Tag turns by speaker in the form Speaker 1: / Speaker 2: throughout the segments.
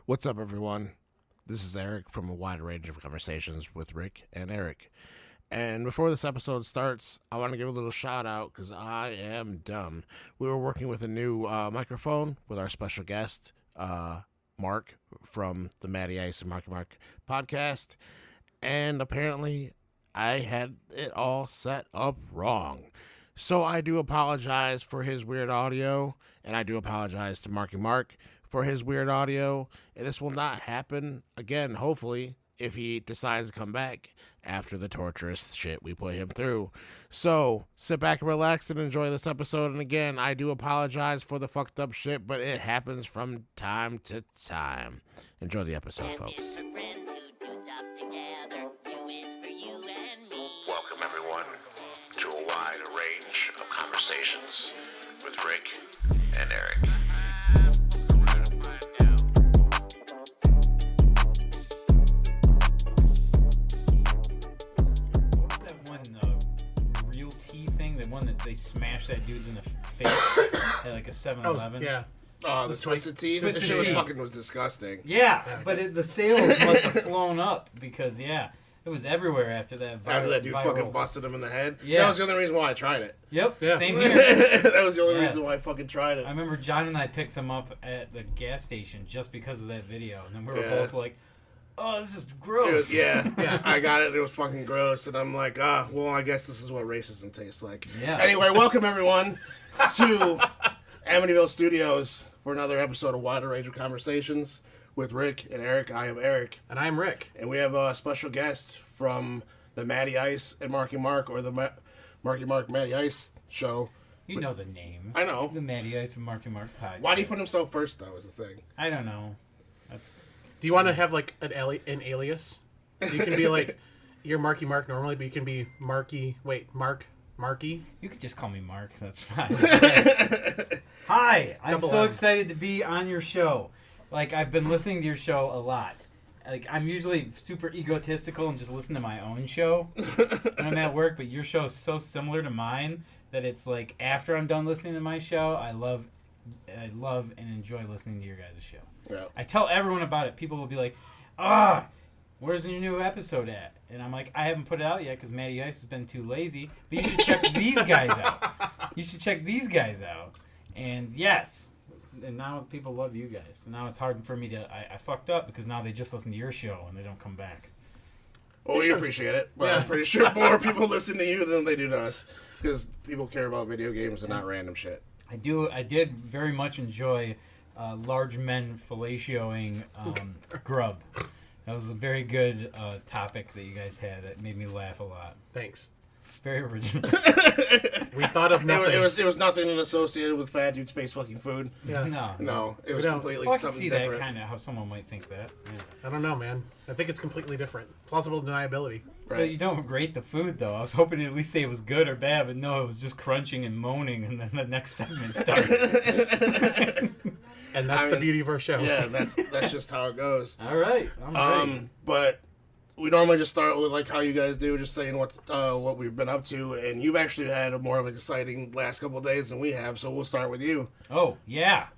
Speaker 1: What's up, everyone? This is Eric from a wide range of conversations with Rick and Eric. And before this episode starts, I want to give a little shout out because I am dumb. We were working with a new microphone with our special guest, Mark, from the Matty and Marky podcast. And apparently, I had it all set up wrong. So I do apologize for his weird audio, and I do apologize to Marky Mark for his weird audio. And this will not happen again, hopefully, if he decides to come back after the torturous shit we put him through. So sit back and relax and enjoy this episode. And again, I do apologize for the fucked up shit, but it happens from time to time. Enjoy the episode, folks.
Speaker 2: Welcome, everyone, to a wide range of conversations with Rick and Eric.
Speaker 3: What was that one real tea thing? The one that they smashed that dude's in the face at like a 7-Eleven?
Speaker 4: Yeah.
Speaker 1: Oh, the Twisted Tea? The
Speaker 3: Twisted
Speaker 1: shit was
Speaker 3: Tea.
Speaker 1: fucking disgusting.
Speaker 3: Yeah, but the sales must have flown up because, it was everywhere after that.
Speaker 1: After that dude
Speaker 3: viral.
Speaker 1: fucking busted him in the head.
Speaker 3: Yeah.
Speaker 1: That was the only reason why I tried it.
Speaker 3: Yep,
Speaker 4: Yeah.
Speaker 3: same here.
Speaker 1: That was the only
Speaker 3: Yeah.
Speaker 1: reason why I fucking tried it.
Speaker 3: I remember John and I picked some up at the gas station just because of that video. And then we were
Speaker 1: Yeah.
Speaker 3: both like, oh, this is
Speaker 1: It
Speaker 3: gross.
Speaker 1: was, yeah, I got it. It was fucking gross, and I'm like, well, I guess this is what racism tastes like.
Speaker 3: Yeah.
Speaker 1: Anyway, welcome everyone to Amityville Studios for another episode of Wider Range of Conversations with Rick and Eric. I am Eric,
Speaker 4: And I'm Rick.
Speaker 1: and we have a special guest from the Matty Ice and Marky Mark, or the Marky Mark Matty Ice show.
Speaker 3: You know the name.
Speaker 1: I know.
Speaker 3: The Matty Ice and Marky Mark podcast.
Speaker 1: Why do you put himself first, though? Is the thing.
Speaker 3: I don't know. That's
Speaker 4: Do you want to have like an alias? So you can be like, you're Marky Mark normally, but you can be Marky. Wait, Marky.
Speaker 3: You could just call me Mark. That's fine. Hi, I'm
Speaker 4: Double
Speaker 3: so
Speaker 4: M. excited
Speaker 3: excited to be on your show. Like, I've been listening to your show a lot. Like, I'm usually super egotistical and just listen to my own show when I'm at work, but your show is so similar to mine that it's like after I'm done listening to my show, I love and enjoy listening to your guys' show.
Speaker 1: Yeah.
Speaker 3: I tell everyone about it. People will be like, where's your new episode at? And I'm like, I haven't put it out yet because Matty Ice has been too lazy. But you should check these guys out. You should check these guys out. And yes, and now people love you guys. And now it's hard for me to, I fucked up because now they just listen to your show and they don't come back.
Speaker 1: Well, we appreciate it, but I'm pretty sure more people listen to you than they do to us, because people care about video games and not random shit.
Speaker 3: I did very much enjoy large men fellatioing grub. That was a very good topic that you guys had that made me laugh a lot.
Speaker 4: Thanks.
Speaker 3: Very original.
Speaker 4: We thought of nothing.
Speaker 1: It was nothing associated with fat dudes face fucking food.
Speaker 4: Yeah.
Speaker 1: No, it was
Speaker 4: don't-
Speaker 1: completely
Speaker 3: Well, I can
Speaker 1: something
Speaker 3: see
Speaker 1: different.
Speaker 3: that kind of how someone might think that. Yeah.
Speaker 4: I don't know, man. I think it's completely different. Plausible deniability.
Speaker 3: But you don't rate the food, though. I was hoping to at least say it was good or bad, but no, it was just crunching and moaning, and then the next segment started.
Speaker 4: And that's the beauty of our show.
Speaker 1: Yeah, that's just how it goes.
Speaker 3: All right, I'm ready.
Speaker 1: But we normally just start with like how you guys do, just saying what we've been up to, and you've actually had a more of an exciting last couple of days than we have, so we'll start with you.
Speaker 3: Oh, yeah.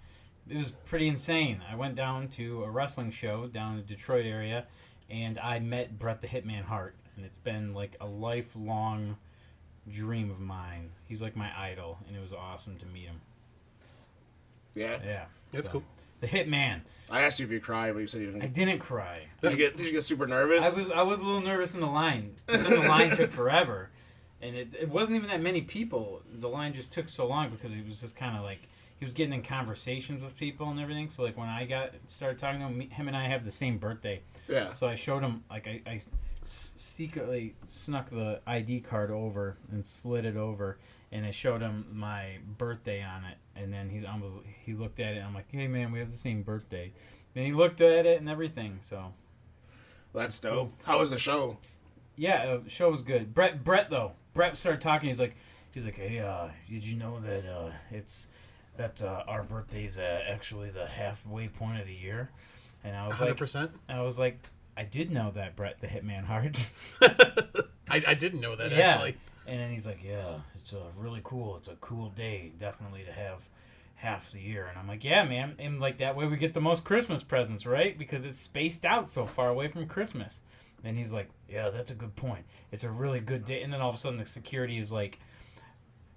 Speaker 3: It was pretty insane. I went down to a wrestling show down in the Detroit area, and I met Bret the Hitman Hart, and it's been like a lifelong dream of mine. He's like my idol, and it was awesome to meet him.
Speaker 1: Yeah,
Speaker 3: Yeah.
Speaker 4: It's cool.
Speaker 3: The Hitman.
Speaker 1: I asked you if you cried, but you said you
Speaker 3: I
Speaker 1: didn't.
Speaker 3: didn't cry.
Speaker 1: Did you get super nervous?
Speaker 3: I was a little nervous in the line. But then the line took forever. And it wasn't even that many people. The line just took so long because he was just kind of like, he was getting in conversations with people and everything. So like when I started talking to him, him and I have the same birthday.
Speaker 1: Yeah.
Speaker 3: So I showed him, like I secretly snuck the ID card over and slid it over. And I showed him my birthday on it. And then he looked at it and I'm like, hey man, we have the same birthday. And he looked at it and everything, so.
Speaker 1: That's dope. How was the show?
Speaker 3: Yeah, the show was good. Brett started talking. He's like, hey, did you know that our birthday's actually the halfway point of the year? And I was
Speaker 4: 100%.
Speaker 3: I was like, I did know that, Bret the Hitman Hart.
Speaker 4: I didn't know that,
Speaker 3: Yeah.
Speaker 4: actually.
Speaker 3: And then he's like, yeah, it's really cool. It's a cool day, definitely, to half the year. And I'm like, yeah, man. And like that way we get the most Christmas presents, right? Because it's spaced out so far away from Christmas. And he's like, yeah, that's a good point. It's a really good day. And then all of a sudden the security is like,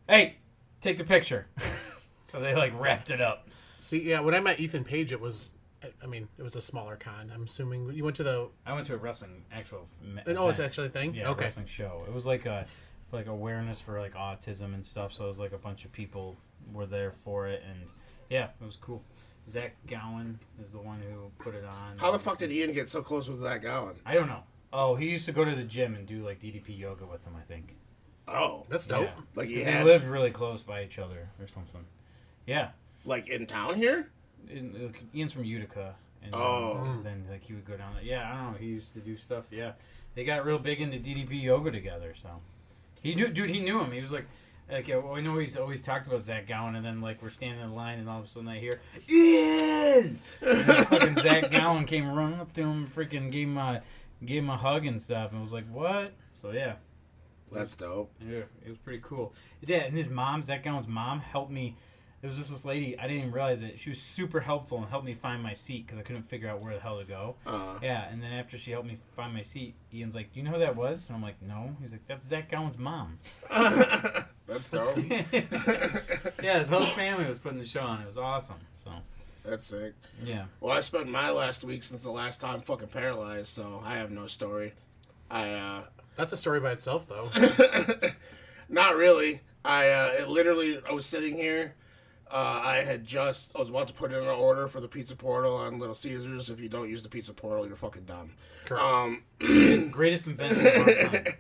Speaker 3: hey, take the picture. So they like wrapped it up.
Speaker 4: See, yeah, when I met Ethan Page, it was a smaller con. I'm assuming you went to the.
Speaker 3: I went to a wrestling actual.
Speaker 4: Oh, it's actually a thing.
Speaker 3: Yeah,
Speaker 4: okay.
Speaker 3: a wrestling show. It was like awareness for like autism and stuff. So it was like a bunch of people were there for it, and yeah, it was cool. Zach Gowen is the one who put it on.
Speaker 1: How the fuck did Ian get so close with Zach Gowen?
Speaker 3: I don't know. Oh, he used to go to the gym and do like DDP yoga with him, I think.
Speaker 1: Oh,
Speaker 4: that's dope.
Speaker 3: Yeah.
Speaker 1: Like
Speaker 3: they lived really close by each other or something. Yeah.
Speaker 1: Like in town here?
Speaker 3: Ian's from Utica. And then like he would go down there. Yeah, I don't know. He used to do stuff. Yeah. They got real big into DDP yoga together, so. He knew him. He was like I know he's always talked about Zach Gowen, and then like we're standing in line, and all of a sudden I hear Ian, and then fucking Zach Gowen came running up to him, freaking gave him a hug and stuff, and was like, what? So yeah,
Speaker 1: that's dope.
Speaker 3: Yeah, it was pretty cool. Yeah, and his mom, Zach Gowen's mom, helped me. There was just this lady, I didn't even realize it. She was super helpful and helped me find my seat because I couldn't figure out where the hell to go. Yeah, and then after she helped me find my seat, Ian's like, do you know who that was? And I'm like, no. He's like, that's Zach Gowen's mom.
Speaker 1: That's dope.
Speaker 3: Yeah, his whole family was putting the show on. It was awesome. So
Speaker 1: that's sick.
Speaker 3: Yeah.
Speaker 1: Well, I spent my last week since the last time fucking paralyzed, so I have no story.
Speaker 4: That's a story by itself, though.
Speaker 1: Not really. I was sitting here. I was about to put in an order for the pizza portal on Little Caesars. If you don't use the pizza portal, you're fucking dumb.
Speaker 4: Correct.
Speaker 3: Greatest invention of our time.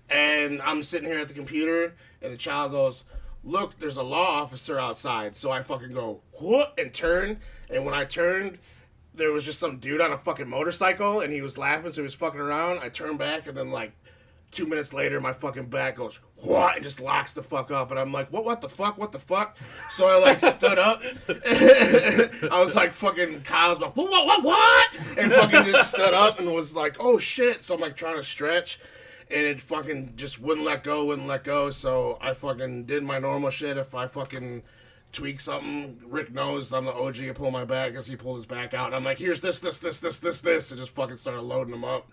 Speaker 1: And I'm sitting here at the computer, and the child goes, look, there's a law officer outside. So I fucking go, what? And turn. And when I turned, there was just some dude on a fucking motorcycle, and he was laughing, so he was fucking around. I turned back, and then, 2 minutes later, my fucking back goes, what? And just locks the fuck up. And I'm like, what the fuck? So I, stood up. I was like, fucking, Kyle's like, what? And fucking just stood up and was like, oh, shit. So I'm, trying to stretch. And it fucking just wouldn't let go. So I fucking did my normal shit. If I fucking tweak something, Rick knows I'm the OG. I pull my back as he pulled his back out. And I'm like, here's this. And just fucking started loading them up.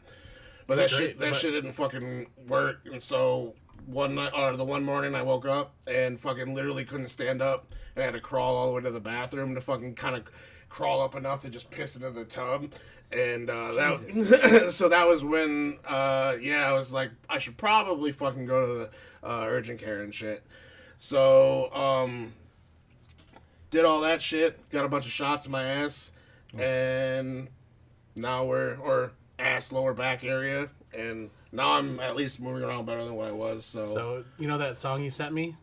Speaker 1: But that shit didn't fucking work. And so the one morning I woke up and fucking literally couldn't stand up. And I had to crawl all the way to the bathroom to fucking kind of crawl up enough to just piss into the tub. And so that was when, I was like, I should probably fucking go to the urgent care and shit. So, did all that shit, got a bunch of shots in my ass, and now ass, lower back area, and now I'm at least moving around better than what I was. So
Speaker 4: you know that song you sent me?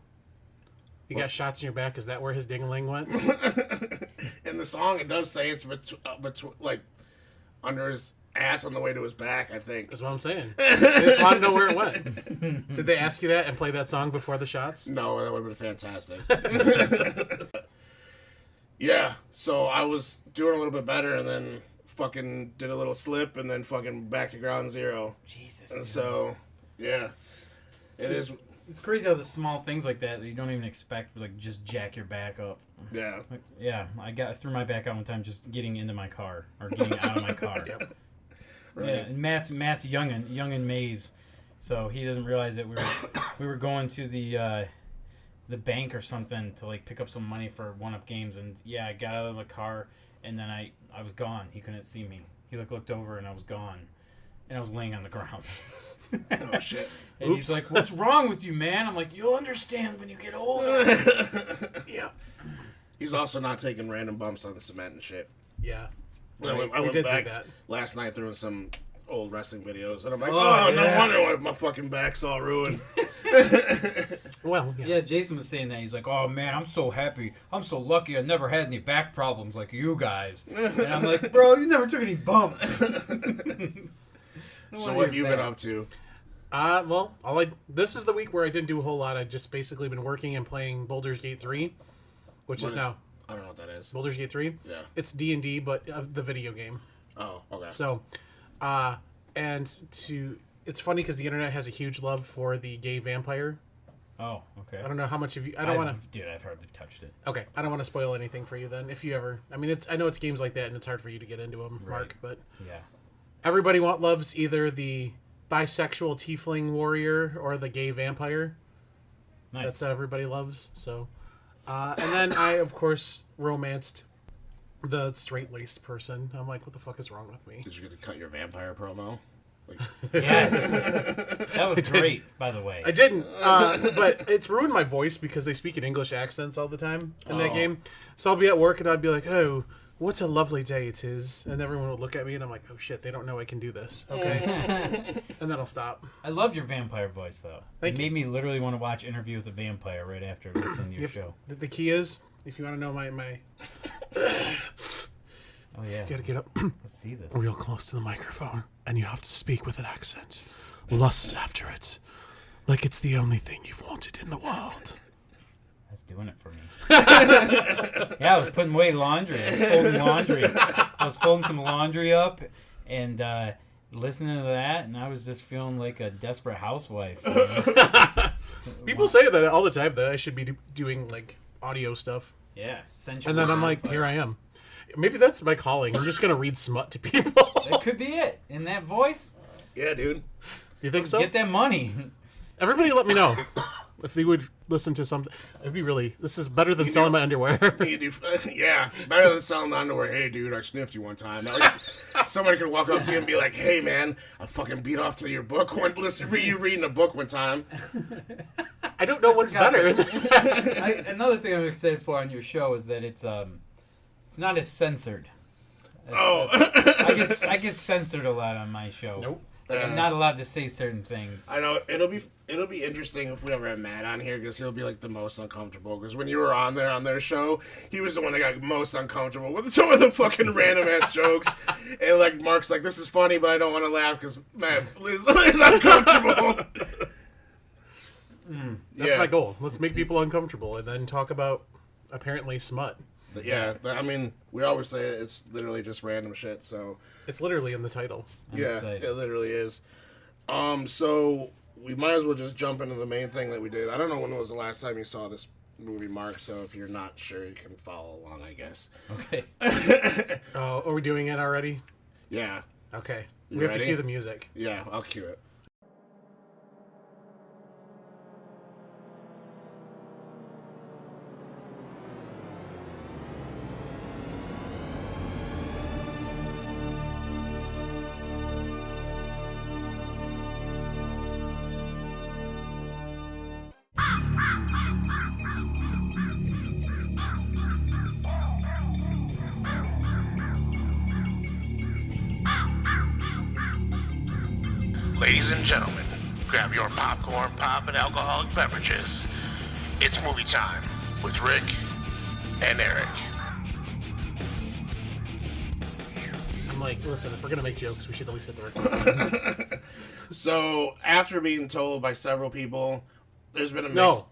Speaker 4: You got shots in your back. Is that where his ding-a-ling went?
Speaker 1: In the song, it does say it's under his ass on the way to his back, I think.
Speaker 4: That's what I'm saying. I just want to know where it went. Did they ask you that and play that song before the shots?
Speaker 1: No, that would have been fantastic. Yeah, so I was doing a little bit better, and then fucking did a little slip, and then fucking back to ground zero.
Speaker 3: Jesus.
Speaker 1: And so, yeah.
Speaker 3: It's crazy how the small things like that you don't even expect just jack your back up.
Speaker 1: Yeah.
Speaker 3: I threw my back out one time just getting into my car or getting out of my car.
Speaker 1: Yep. Right.
Speaker 3: Yeah, and Matt's young and Maze, so he doesn't realize that we were going to the bank or something to pick up some money for one-up games, and I got out of the car and then I was gone. He couldn't see me. He looked over and I was gone, and I was laying on the ground.
Speaker 1: Oh shit!
Speaker 3: And Oops. He's like, "What's wrong with you, man?" I'm like, "You'll understand when you get older."
Speaker 1: Yeah. He's also not taking random bumps on the cement and shit.
Speaker 4: Yeah.
Speaker 1: I went back last night through some old wrestling videos, and I'm like, no wonder why my fucking back's all ruined.
Speaker 4: Well,
Speaker 3: yeah, Jason was saying that. He's like, oh man, I'm so happy. I'm so lucky I never had any back problems like you guys. And I'm like, bro, you never took any bumps.
Speaker 1: So what have you been up to?
Speaker 4: This is the week where I didn't do a whole lot. I've just basically been working and playing Baldur's Gate 3, which is now...
Speaker 1: I don't know what that is.
Speaker 4: Baldur's Gate 3?
Speaker 1: Yeah.
Speaker 4: It's D&D, but the video game.
Speaker 1: Oh, okay.
Speaker 4: So, it's funny because the internet has a huge love for the gay vampire
Speaker 3: Oh, okay.
Speaker 4: I don't know how much of you. I don't want to.
Speaker 3: Dude, I've hardly touched it.
Speaker 4: Okay, I don't want to spoil anything for you then. If you ever, I mean, I know it's games like that, and it's hard for you to get into them, Mark. But
Speaker 3: Yeah.
Speaker 4: everybody loves either the bisexual tiefling warrior or the gay vampire.
Speaker 3: Nice.
Speaker 4: That's what everybody loves. So, and then I, of course, romanced the straight-laced person. I'm like, what the fuck is wrong with me?
Speaker 1: Did you get to cut your vampire promo? Like,
Speaker 3: Yes. That was great, by the way.
Speaker 4: I didn't, but it's ruined my voice because they speak in English accents all the time in that game. So I'll be at work and I'd be like, "Oh, what a lovely day it is," and everyone would look at me and I'm like, "Oh shit, they don't know I can do this." Okay, and then I'll stop.
Speaker 3: I loved your vampire voice, though.
Speaker 4: Thank
Speaker 3: it
Speaker 4: you.
Speaker 3: made me literally want to watch Interview with a Vampire right after listening to your show.
Speaker 4: The key is, if you want to know my,
Speaker 3: Oh, yeah.
Speaker 4: you gotta get up
Speaker 3: Let's see this.
Speaker 4: real close to the microphone and you have to speak with an accent. Lust after it, like it's the only thing you've wanted in the world.
Speaker 3: That's doing it for me. Yeah, I was putting away laundry. I was folding laundry. I was folding some laundry up and listening to that, and I was just feeling like a desperate housewife.
Speaker 4: People say that all the time that I should be doing like audio stuff,
Speaker 3: Yeah, sensual.
Speaker 4: and then I'm like, here I am. Maybe that's my calling. I'm just gonna read smut to people.
Speaker 3: That could be it. In that voice,
Speaker 1: yeah, dude.
Speaker 4: You think so?
Speaker 3: get that money.
Speaker 4: Everybody, let me know if they would listen to something. It'd be really. This is better than selling my underwear.
Speaker 1: You do, yeah, better than selling underwear. Hey, dude, I sniffed you one time. At least somebody could walk up to you and be like, "Hey, man, I fucking beat off to your book. Listen for you reading a book one time."
Speaker 4: I don't know what's better.
Speaker 3: Another thing I'm excited for on your show is that it's not as censored. I get censored a lot on my show.
Speaker 4: Nope.
Speaker 3: I'm not allowed to say certain things.
Speaker 1: I know it'll be interesting if we ever have Matt on here because he'll be like the most uncomfortable. Because when you were on their show, he was the one that got most uncomfortable with some of the fucking random ass jokes. And like Mark's like, "This is funny, but I don't want to laugh because Matt is uncomfortable."
Speaker 4: That's my goal. Let's make people uncomfortable and then talk about apparently smut.
Speaker 1: Yeah, I mean, we always say it's literally just random shit. So
Speaker 4: It's literally in the title.
Speaker 3: I'm
Speaker 1: yeah,
Speaker 3: excited.
Speaker 1: it literally is. So we might as well just jump into the main thing that we did. I don't know when was the last time you saw this movie, Mark. So if you're not sure, you can follow along, I guess.
Speaker 3: Okay.
Speaker 4: Oh, are we doing it already?
Speaker 1: Yeah,
Speaker 4: Okay.
Speaker 1: You
Speaker 4: We have
Speaker 1: ready?
Speaker 4: to cue the music.
Speaker 1: yeah, I'll cue it.
Speaker 2: Ladies and gentlemen, grab your popcorn, pop, and alcoholic beverages. It's movie time with Rick and Eric.
Speaker 4: I'm like, listen, if we're gonna make jokes, we should at least hit the record.
Speaker 1: So after being told by several people, there's been a mix.
Speaker 4: No,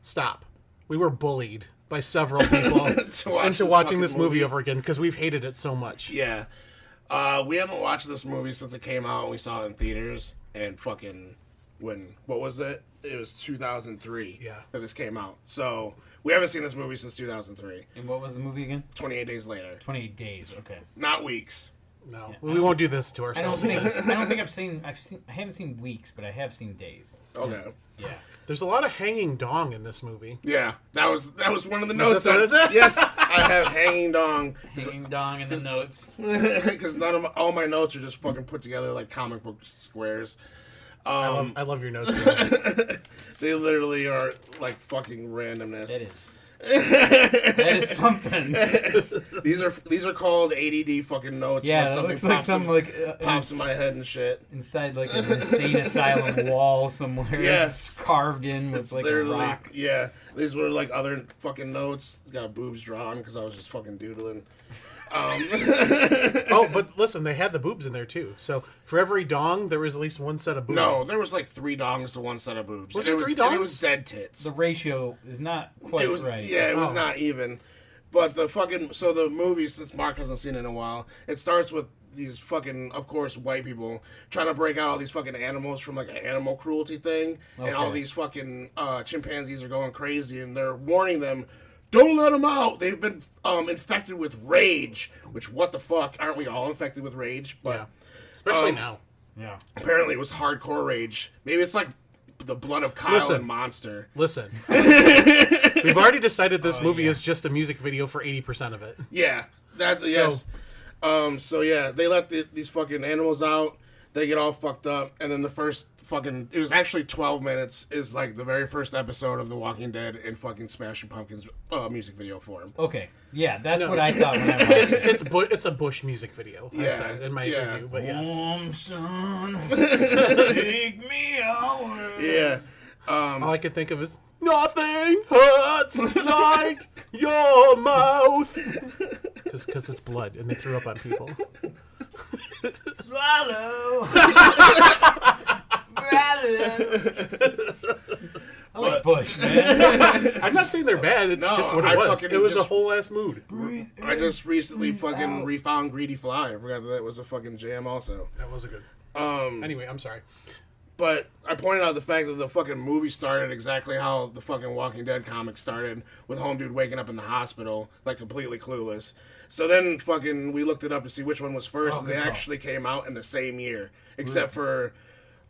Speaker 4: stop. We were bullied by several people into watching this movie over again because we've hated it so much.
Speaker 1: Yeah. We haven't watched this movie since it came out. We saw it in theaters and fucking what was it? It was 2003
Speaker 4: Yeah.
Speaker 1: that this came out. So we haven't seen this movie since 2003.
Speaker 3: And what was the movie again?
Speaker 1: 28 days later.
Speaker 3: 28 Days. Okay.
Speaker 1: Not weeks.
Speaker 4: No, we won't do this to
Speaker 3: I don't
Speaker 4: ourselves.
Speaker 3: think I haven't seen Weeks, but I have seen Days.
Speaker 1: Okay.
Speaker 3: Yeah.
Speaker 4: There's a lot of hanging dong in this movie.
Speaker 1: Yeah, that was one of the notes.
Speaker 4: that what it is?
Speaker 1: Yes, I have hanging dong
Speaker 3: Hanging dong in the notes.
Speaker 1: because all my notes are just fucking put together like comic book squares.
Speaker 4: I love your notes.
Speaker 1: They literally are like fucking randomness.
Speaker 3: That is something.
Speaker 1: These are called ADD fucking notes.
Speaker 3: Yeah,
Speaker 1: when
Speaker 3: that
Speaker 1: something
Speaker 3: looks like something like
Speaker 1: pops in my head and shit.
Speaker 3: inside like an insane asylum wall somewhere.
Speaker 1: Yes.
Speaker 3: Just carved in with
Speaker 1: It's
Speaker 3: like a
Speaker 1: literally
Speaker 3: rock.
Speaker 1: yeah. These were like other fucking notes. It's got boobs drawn because I was just fucking doodling.
Speaker 4: Oh, but listen, they had the boobs in there too. So for every dong, there was at least one set of boobs.
Speaker 1: No, there was like 3 dongs to one set of boobs.
Speaker 4: Was
Speaker 1: And
Speaker 4: there 3
Speaker 1: and it
Speaker 4: dongs?
Speaker 1: was dead tits.
Speaker 3: The ratio is not quite
Speaker 1: It was
Speaker 3: right.
Speaker 1: yeah, it was
Speaker 4: Oh.
Speaker 1: not even. But the movie, since Mark hasn't seen it in a while, it starts with these fucking, of course, white people trying to break out all these fucking animals from like an animal cruelty thing, and all these fucking chimpanzees are going crazy, and they're warning them, don't let them out. They've been infected with rage. Which, what the fuck? Aren't we all infected with rage? But
Speaker 4: Yeah. Especially now.
Speaker 3: Yeah.
Speaker 1: apparently, it was hardcore rage. Maybe it's like the blood of Kyle and Monster.
Speaker 4: Listen. We've already decided this movie is just a music video for 80% of it.
Speaker 1: Yeah. Yes. So yeah, they let these fucking animals out. They get all fucked up, and then the first fucking, it was actually 12 minutes, is like the very first episode of The Walking Dead in fucking Smashing Pumpkins music video form.
Speaker 3: Okay. Yeah, that's what I thought when I watched it.
Speaker 4: It's a Bush music video. I said in my review, but
Speaker 3: Son, take me away.
Speaker 1: Yeah.
Speaker 4: all I can think of is nothing hurts like your mouth, because it's blood and they threw up on people.
Speaker 3: Swallow. I like Bush, man.
Speaker 4: I'm not saying they're bad. It's just what it was. It was a whole ass mood.
Speaker 1: I just recently fucking refound Greedy Fly. I forgot that was a fucking jam also.
Speaker 4: That was a good. Anyway, I'm sorry.
Speaker 1: But I pointed out the fact that the fucking movie started exactly how the fucking Walking Dead comic started, with home dude waking up in the hospital, like completely clueless. So then fucking we looked it up to see which one was first, and they actually came out in the same year. Except for,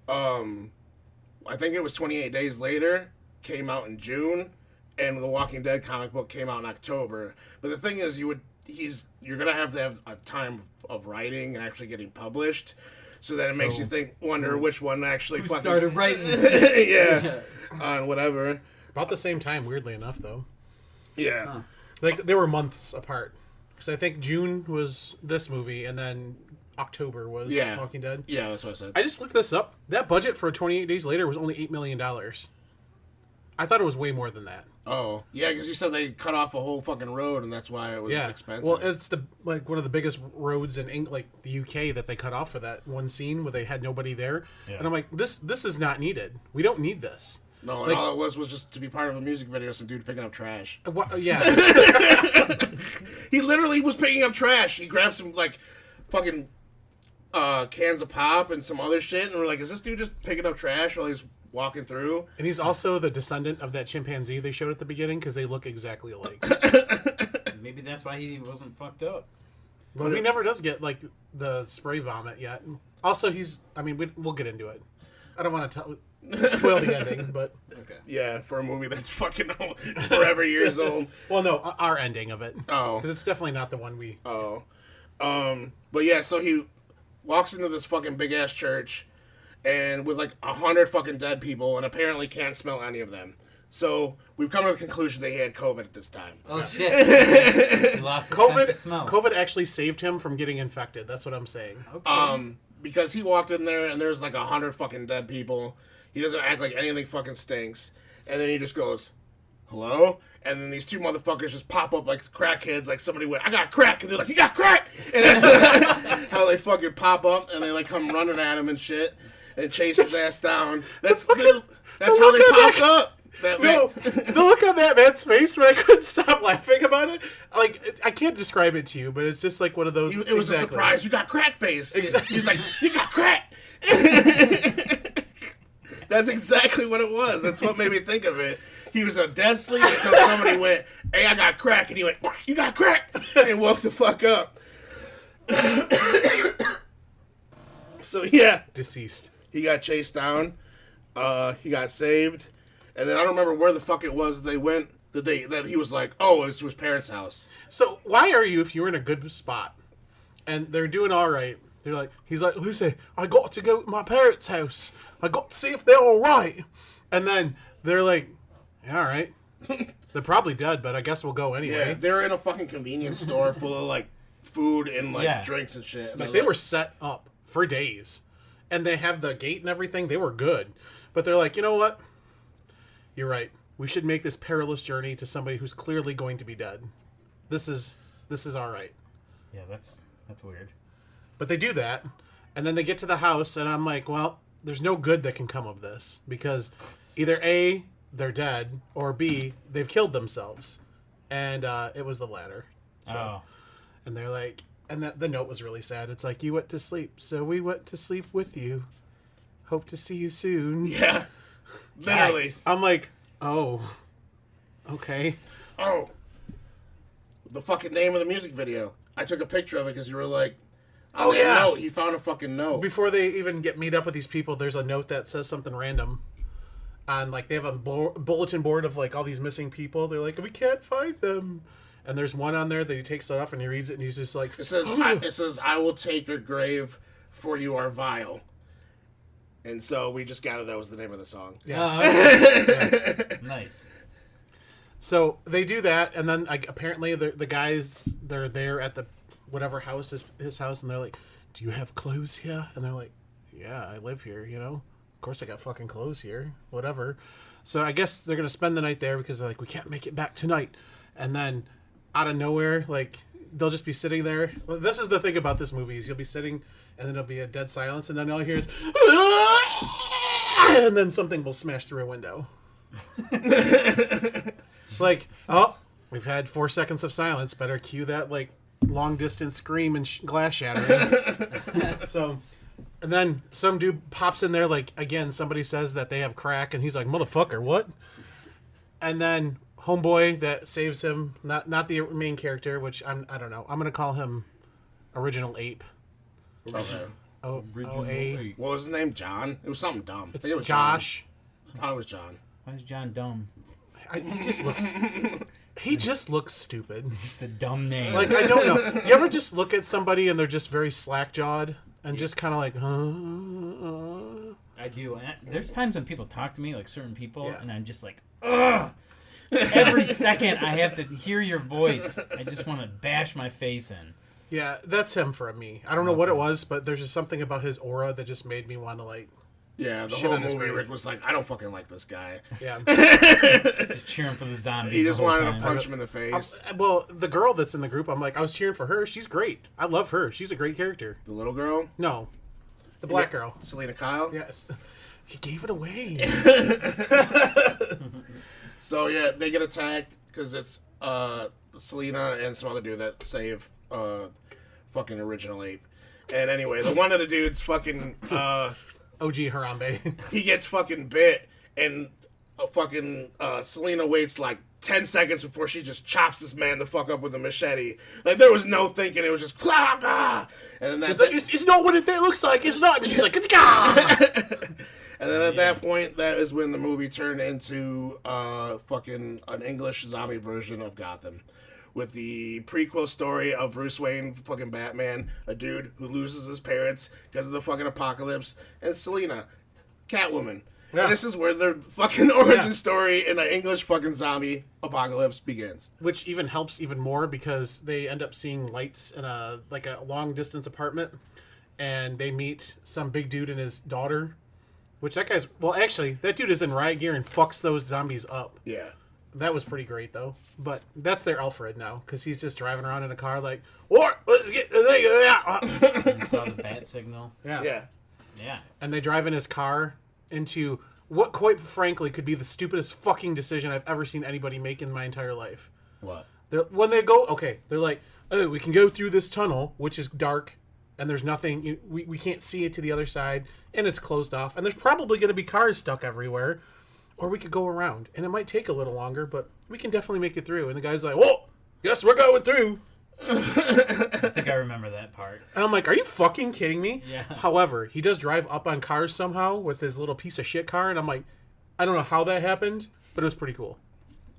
Speaker 1: I think it was 28 Days Later, came out in June, and the Walking Dead comic book came out in October. But the thing is, you're gonna have to have a time of writing and actually getting published. So then it makes you wonder which one actually fucking
Speaker 3: started writing this.
Speaker 1: Yeah, whatever.
Speaker 4: About the same time, weirdly enough, though.
Speaker 1: Yeah,
Speaker 4: Like they were months apart. Because I think June was this movie, and then October was Walking Dead.
Speaker 1: yeah, that's what I said.
Speaker 4: I just looked this up. That budget for 28 Days Later was only $8 million. I thought it was way more than that.
Speaker 1: Oh, yeah, because you said they cut off a whole fucking road, and that's why it was expensive.
Speaker 4: Well, it's one of the biggest roads in the UK that they cut off for that one scene where they had nobody there. Yeah. And I'm like, this is not needed. We don't need this.
Speaker 1: No, and all it was just to be part of a music video, some dude picking up trash.
Speaker 4: Yeah.
Speaker 1: He literally was picking up trash. He grabbed some, like, fucking cans of pop and some other shit, and we're like, is this dude just picking up trash while he's walking through?
Speaker 4: And he's also the descendant of that chimpanzee they showed at the beginning, because they look exactly alike.
Speaker 3: Maybe that's why he wasn't fucked up.
Speaker 4: But he never does get, like, the spray vomit yet. Also, we'll get into it. I don't want to spoil the ending, but...
Speaker 3: Okay.
Speaker 1: Yeah, for a movie that's fucking forever years old.
Speaker 4: Well, no, our ending of it.
Speaker 1: Oh.
Speaker 4: Because it's definitely not the one we...
Speaker 1: Oh. But yeah, so he walks into this fucking big-ass church, and with like 100 fucking dead people, and apparently can't smell any of them. So we've come to the conclusion that he had COVID at this time.
Speaker 3: Oh shit! He lost his sense of smell.
Speaker 4: COVID actually saved him from getting infected. That's what I'm saying.
Speaker 3: Okay.
Speaker 1: Because he walked in there and there's like 100 fucking dead people. He doesn't act like anything fucking stinks, and then he just goes, "Hello?" And then these two motherfuckers just pop up like crackheads, like somebody went, "I got crack," and they're like, "You got crack?" And that's how they fucking pop up, and they like come running at him and shit, and chase his ass down. That's how they popped up.
Speaker 4: The look on that man's face when I couldn't stop laughing about it. Like, I can't describe it to you, but it's just like one of those.
Speaker 1: It was a surprise. You got crack face. Exactly. He's like, "You got crack." That's exactly what it was. That's what made me think of it. He was a dead sleep until somebody went, "Hey, I got crack," and he went, "You got crack," and woke the fuck up. So yeah,
Speaker 4: deceased.
Speaker 1: He got chased down. He got saved, and then I don't remember where the fuck it was they went. That he was like, "Oh, it's to his parents' house."
Speaker 4: So why are you, if you were in a good spot and they're doing all right? They're like, he's like, "Lucy, I got to go to my parents' house. I got to see if they're all right." And then they're like, "Yeah, all right." They're probably dead, but I guess we'll go anyway.
Speaker 1: Yeah, they're in a fucking convenience store full of like food and like drinks and shit.
Speaker 4: Like they were set up for days, and they have the gate and everything. They were good, but they're like, "You know what? You're right. We should make this perilous journey to somebody who's clearly going to be dead. This is all right."
Speaker 3: Yeah, that's weird.
Speaker 4: But they do that, and then they get to the house, and I'm like, well, there's no good that can come of this, because either A, they're dead, or B, they've killed themselves. And it was the latter. So, and they're like, And the note was really sad. It's like, you went to sleep, so we went to sleep with you. Hope to see you soon.
Speaker 1: Yeah. Literally.
Speaker 3: Yikes.
Speaker 4: I'm like, oh, okay.
Speaker 1: Oh. The fucking name of the music video. I took a picture of it because you were like,
Speaker 4: Oh, yeah.
Speaker 1: Note. He found a fucking note.
Speaker 4: Before they even meet up with these people, there's a note that says something random. And, like, they have a bulletin board of, like, all these missing people. They're like, we can't find them. And there's one on there that he takes it off and he reads it and he's just like...
Speaker 1: It says, I will take your grave, for you are vile. And so we just gathered that was the name of the song.
Speaker 4: Yeah.
Speaker 3: Okay. Nice.
Speaker 4: So they do that, and then apparently the guys, they're there at the whatever house is his house, and they're like, do you have clothes here? And they're like, yeah, I live here, you know? Of course I got fucking clothes here, whatever. So I guess they're going to spend the night there because they're like, we can't make it back tonight. And then out of nowhere, like, they'll just be sitting there. Well, this is the thing about this movie is you'll be sitting, and then it'll be a dead silence, and then all you hear is, and then something will smash through a window. Like, oh, we've had 4 seconds of silence. Better cue that, like, long-distance scream and glass shattering. So, and then some dude pops in there, like, again, somebody says that they have crack, and he's like, motherfucker, what? And then homeboy that saves him, not the main character, which I don't know. I'm going to call him Original Ape.
Speaker 1: Okay.
Speaker 4: O-A.
Speaker 1: What was his name? John? It was something dumb. I
Speaker 4: It's
Speaker 1: think it was
Speaker 4: Josh.
Speaker 1: John. I thought it was John.
Speaker 3: Why is John dumb?
Speaker 4: He just looks stupid.
Speaker 3: It's a dumb name.
Speaker 4: Like, I don't know. You ever just look at somebody and they're just very slack-jawed and just kind of like,
Speaker 3: I do. And there's times when people talk to me, like certain people,
Speaker 4: Yeah.
Speaker 3: and I'm just like, ugh. Every second I have to hear your voice, I just want to bash my face in.
Speaker 4: Yeah, that's him for me. I don't know what it was, but there's just something about his aura that just made me want to, like,
Speaker 1: Yeah, the
Speaker 4: shit
Speaker 1: whole
Speaker 4: on his
Speaker 1: movie,
Speaker 4: grave.
Speaker 1: Rick was like, I don't fucking like this guy.
Speaker 4: yeah.
Speaker 3: Just cheering for the zombies.
Speaker 1: He just
Speaker 3: the whole
Speaker 1: wanted
Speaker 3: time.
Speaker 1: to punch him in the face.
Speaker 4: Well, the girl that's in the group, I'm like, I was cheering for her. She's great. I love her. She's a great character.
Speaker 1: The little girl?
Speaker 4: No, the black girl.
Speaker 1: Selena Kyle?
Speaker 4: Yes. He gave it away.
Speaker 1: So, yeah, they get attacked because it's Selena and some other dude that save fucking Original Ape. And anyway, the one of the dudes fucking...
Speaker 4: OG Harambe.
Speaker 1: he gets fucking bit, and Selena waits like 10 seconds before she just chops this man the fuck up with a machete. Like, there was no thinking. It was just... And then
Speaker 4: It's like, it's not what it looks like. It's not. And she's like, it's gone.
Speaker 1: And then at that point, that is when the movie turned into fucking an English zombie version of Gotham. With the prequel story of Bruce Wayne, fucking Batman, a dude who loses his parents because of the fucking apocalypse, and Selena, Catwoman.
Speaker 4: Yeah.
Speaker 1: And this is where the fucking origin story in an English fucking zombie apocalypse begins.
Speaker 4: Which even helps even more because they end up seeing lights in a long distance apartment, and they meet some big dude and his daughter. Which that guy's... Well, actually, that dude is in riot gear and fucks those zombies up.
Speaker 1: Yeah.
Speaker 4: That was pretty great, though. But that's their Alfred now, because he's just driving around in a car like, what? Let's get the thing.
Speaker 3: You saw the bat signal.
Speaker 4: Yeah.
Speaker 1: Yeah.
Speaker 3: Yeah.
Speaker 4: And they drive in his car into what, quite frankly, could be the stupidest fucking decision I've ever seen anybody make in my entire life.
Speaker 1: What?
Speaker 4: When they go... Okay, they're like, oh, we can go through this tunnel, which is dark, and there's nothing... We can't see it to the other side, and it's closed off, and there's probably going to be cars stuck everywhere. Or we could go around, and it might take a little longer, but we can definitely make it through. And the guy's like, whoa, guess we're going through.
Speaker 3: I think I remember that part.
Speaker 4: And I'm like, are you fucking kidding me?
Speaker 3: Yeah.
Speaker 4: However, he does drive up on cars somehow with his little piece of shit car, and I'm like, I don't know how that happened, but it was pretty cool.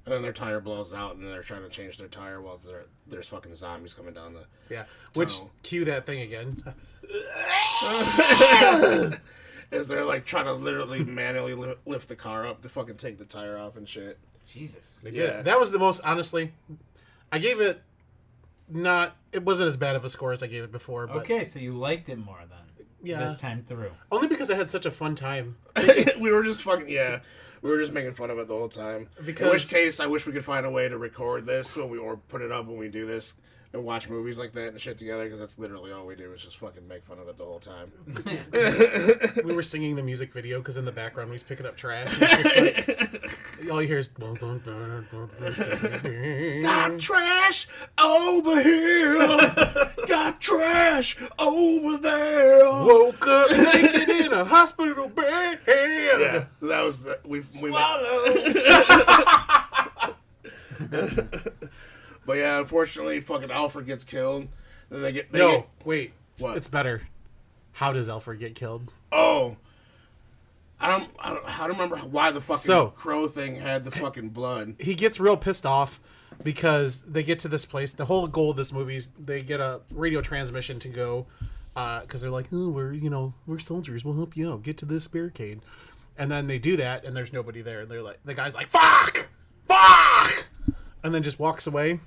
Speaker 1: And then their tire blows out, and they're trying to change their tire while there's fucking zombies coming down the...
Speaker 4: Yeah. Which,
Speaker 1: tunnel.
Speaker 4: cue that thing again.
Speaker 1: As they're like trying to literally manually lift the car up to fucking take the tire off and shit.
Speaker 3: Jesus.
Speaker 1: Yeah.
Speaker 4: That was the most, honestly, I gave it it wasn't as bad of a score as I gave it before, but
Speaker 3: Okay, so you liked it more then.
Speaker 4: Yeah.
Speaker 3: This time through.
Speaker 4: only because I had such a fun time.
Speaker 1: We were just fucking, we were just making fun of it the whole time.
Speaker 4: Because-
Speaker 1: In which case, I wish we could find a way to record this or put it up when we do this and watch movies like that and shit together, because that's literally all we do is just fucking make fun of it the whole time.
Speaker 4: We were singing the music video because in the background we was picking up trash. It's just like, all you hear is
Speaker 1: Got trash over here. Got trash over there.
Speaker 4: woke up naked in a hospital bed.
Speaker 1: Yeah, that was the we But yeah, unfortunately, fucking Alfred gets killed. Then they get
Speaker 4: wait.
Speaker 1: What?
Speaker 4: It's better. How does Alfred get killed?
Speaker 1: Oh, I don't remember why the fucking crow thing had the fucking blood.
Speaker 4: He gets real pissed off because they get to this place. The whole goal of this movie is they get a radio transmission to go because they're like, oh, we're soldiers. We'll help you out. Get to this barricade. And then they do that, and there's nobody there. And they're like, the guy's like, fuck, and then just walks away.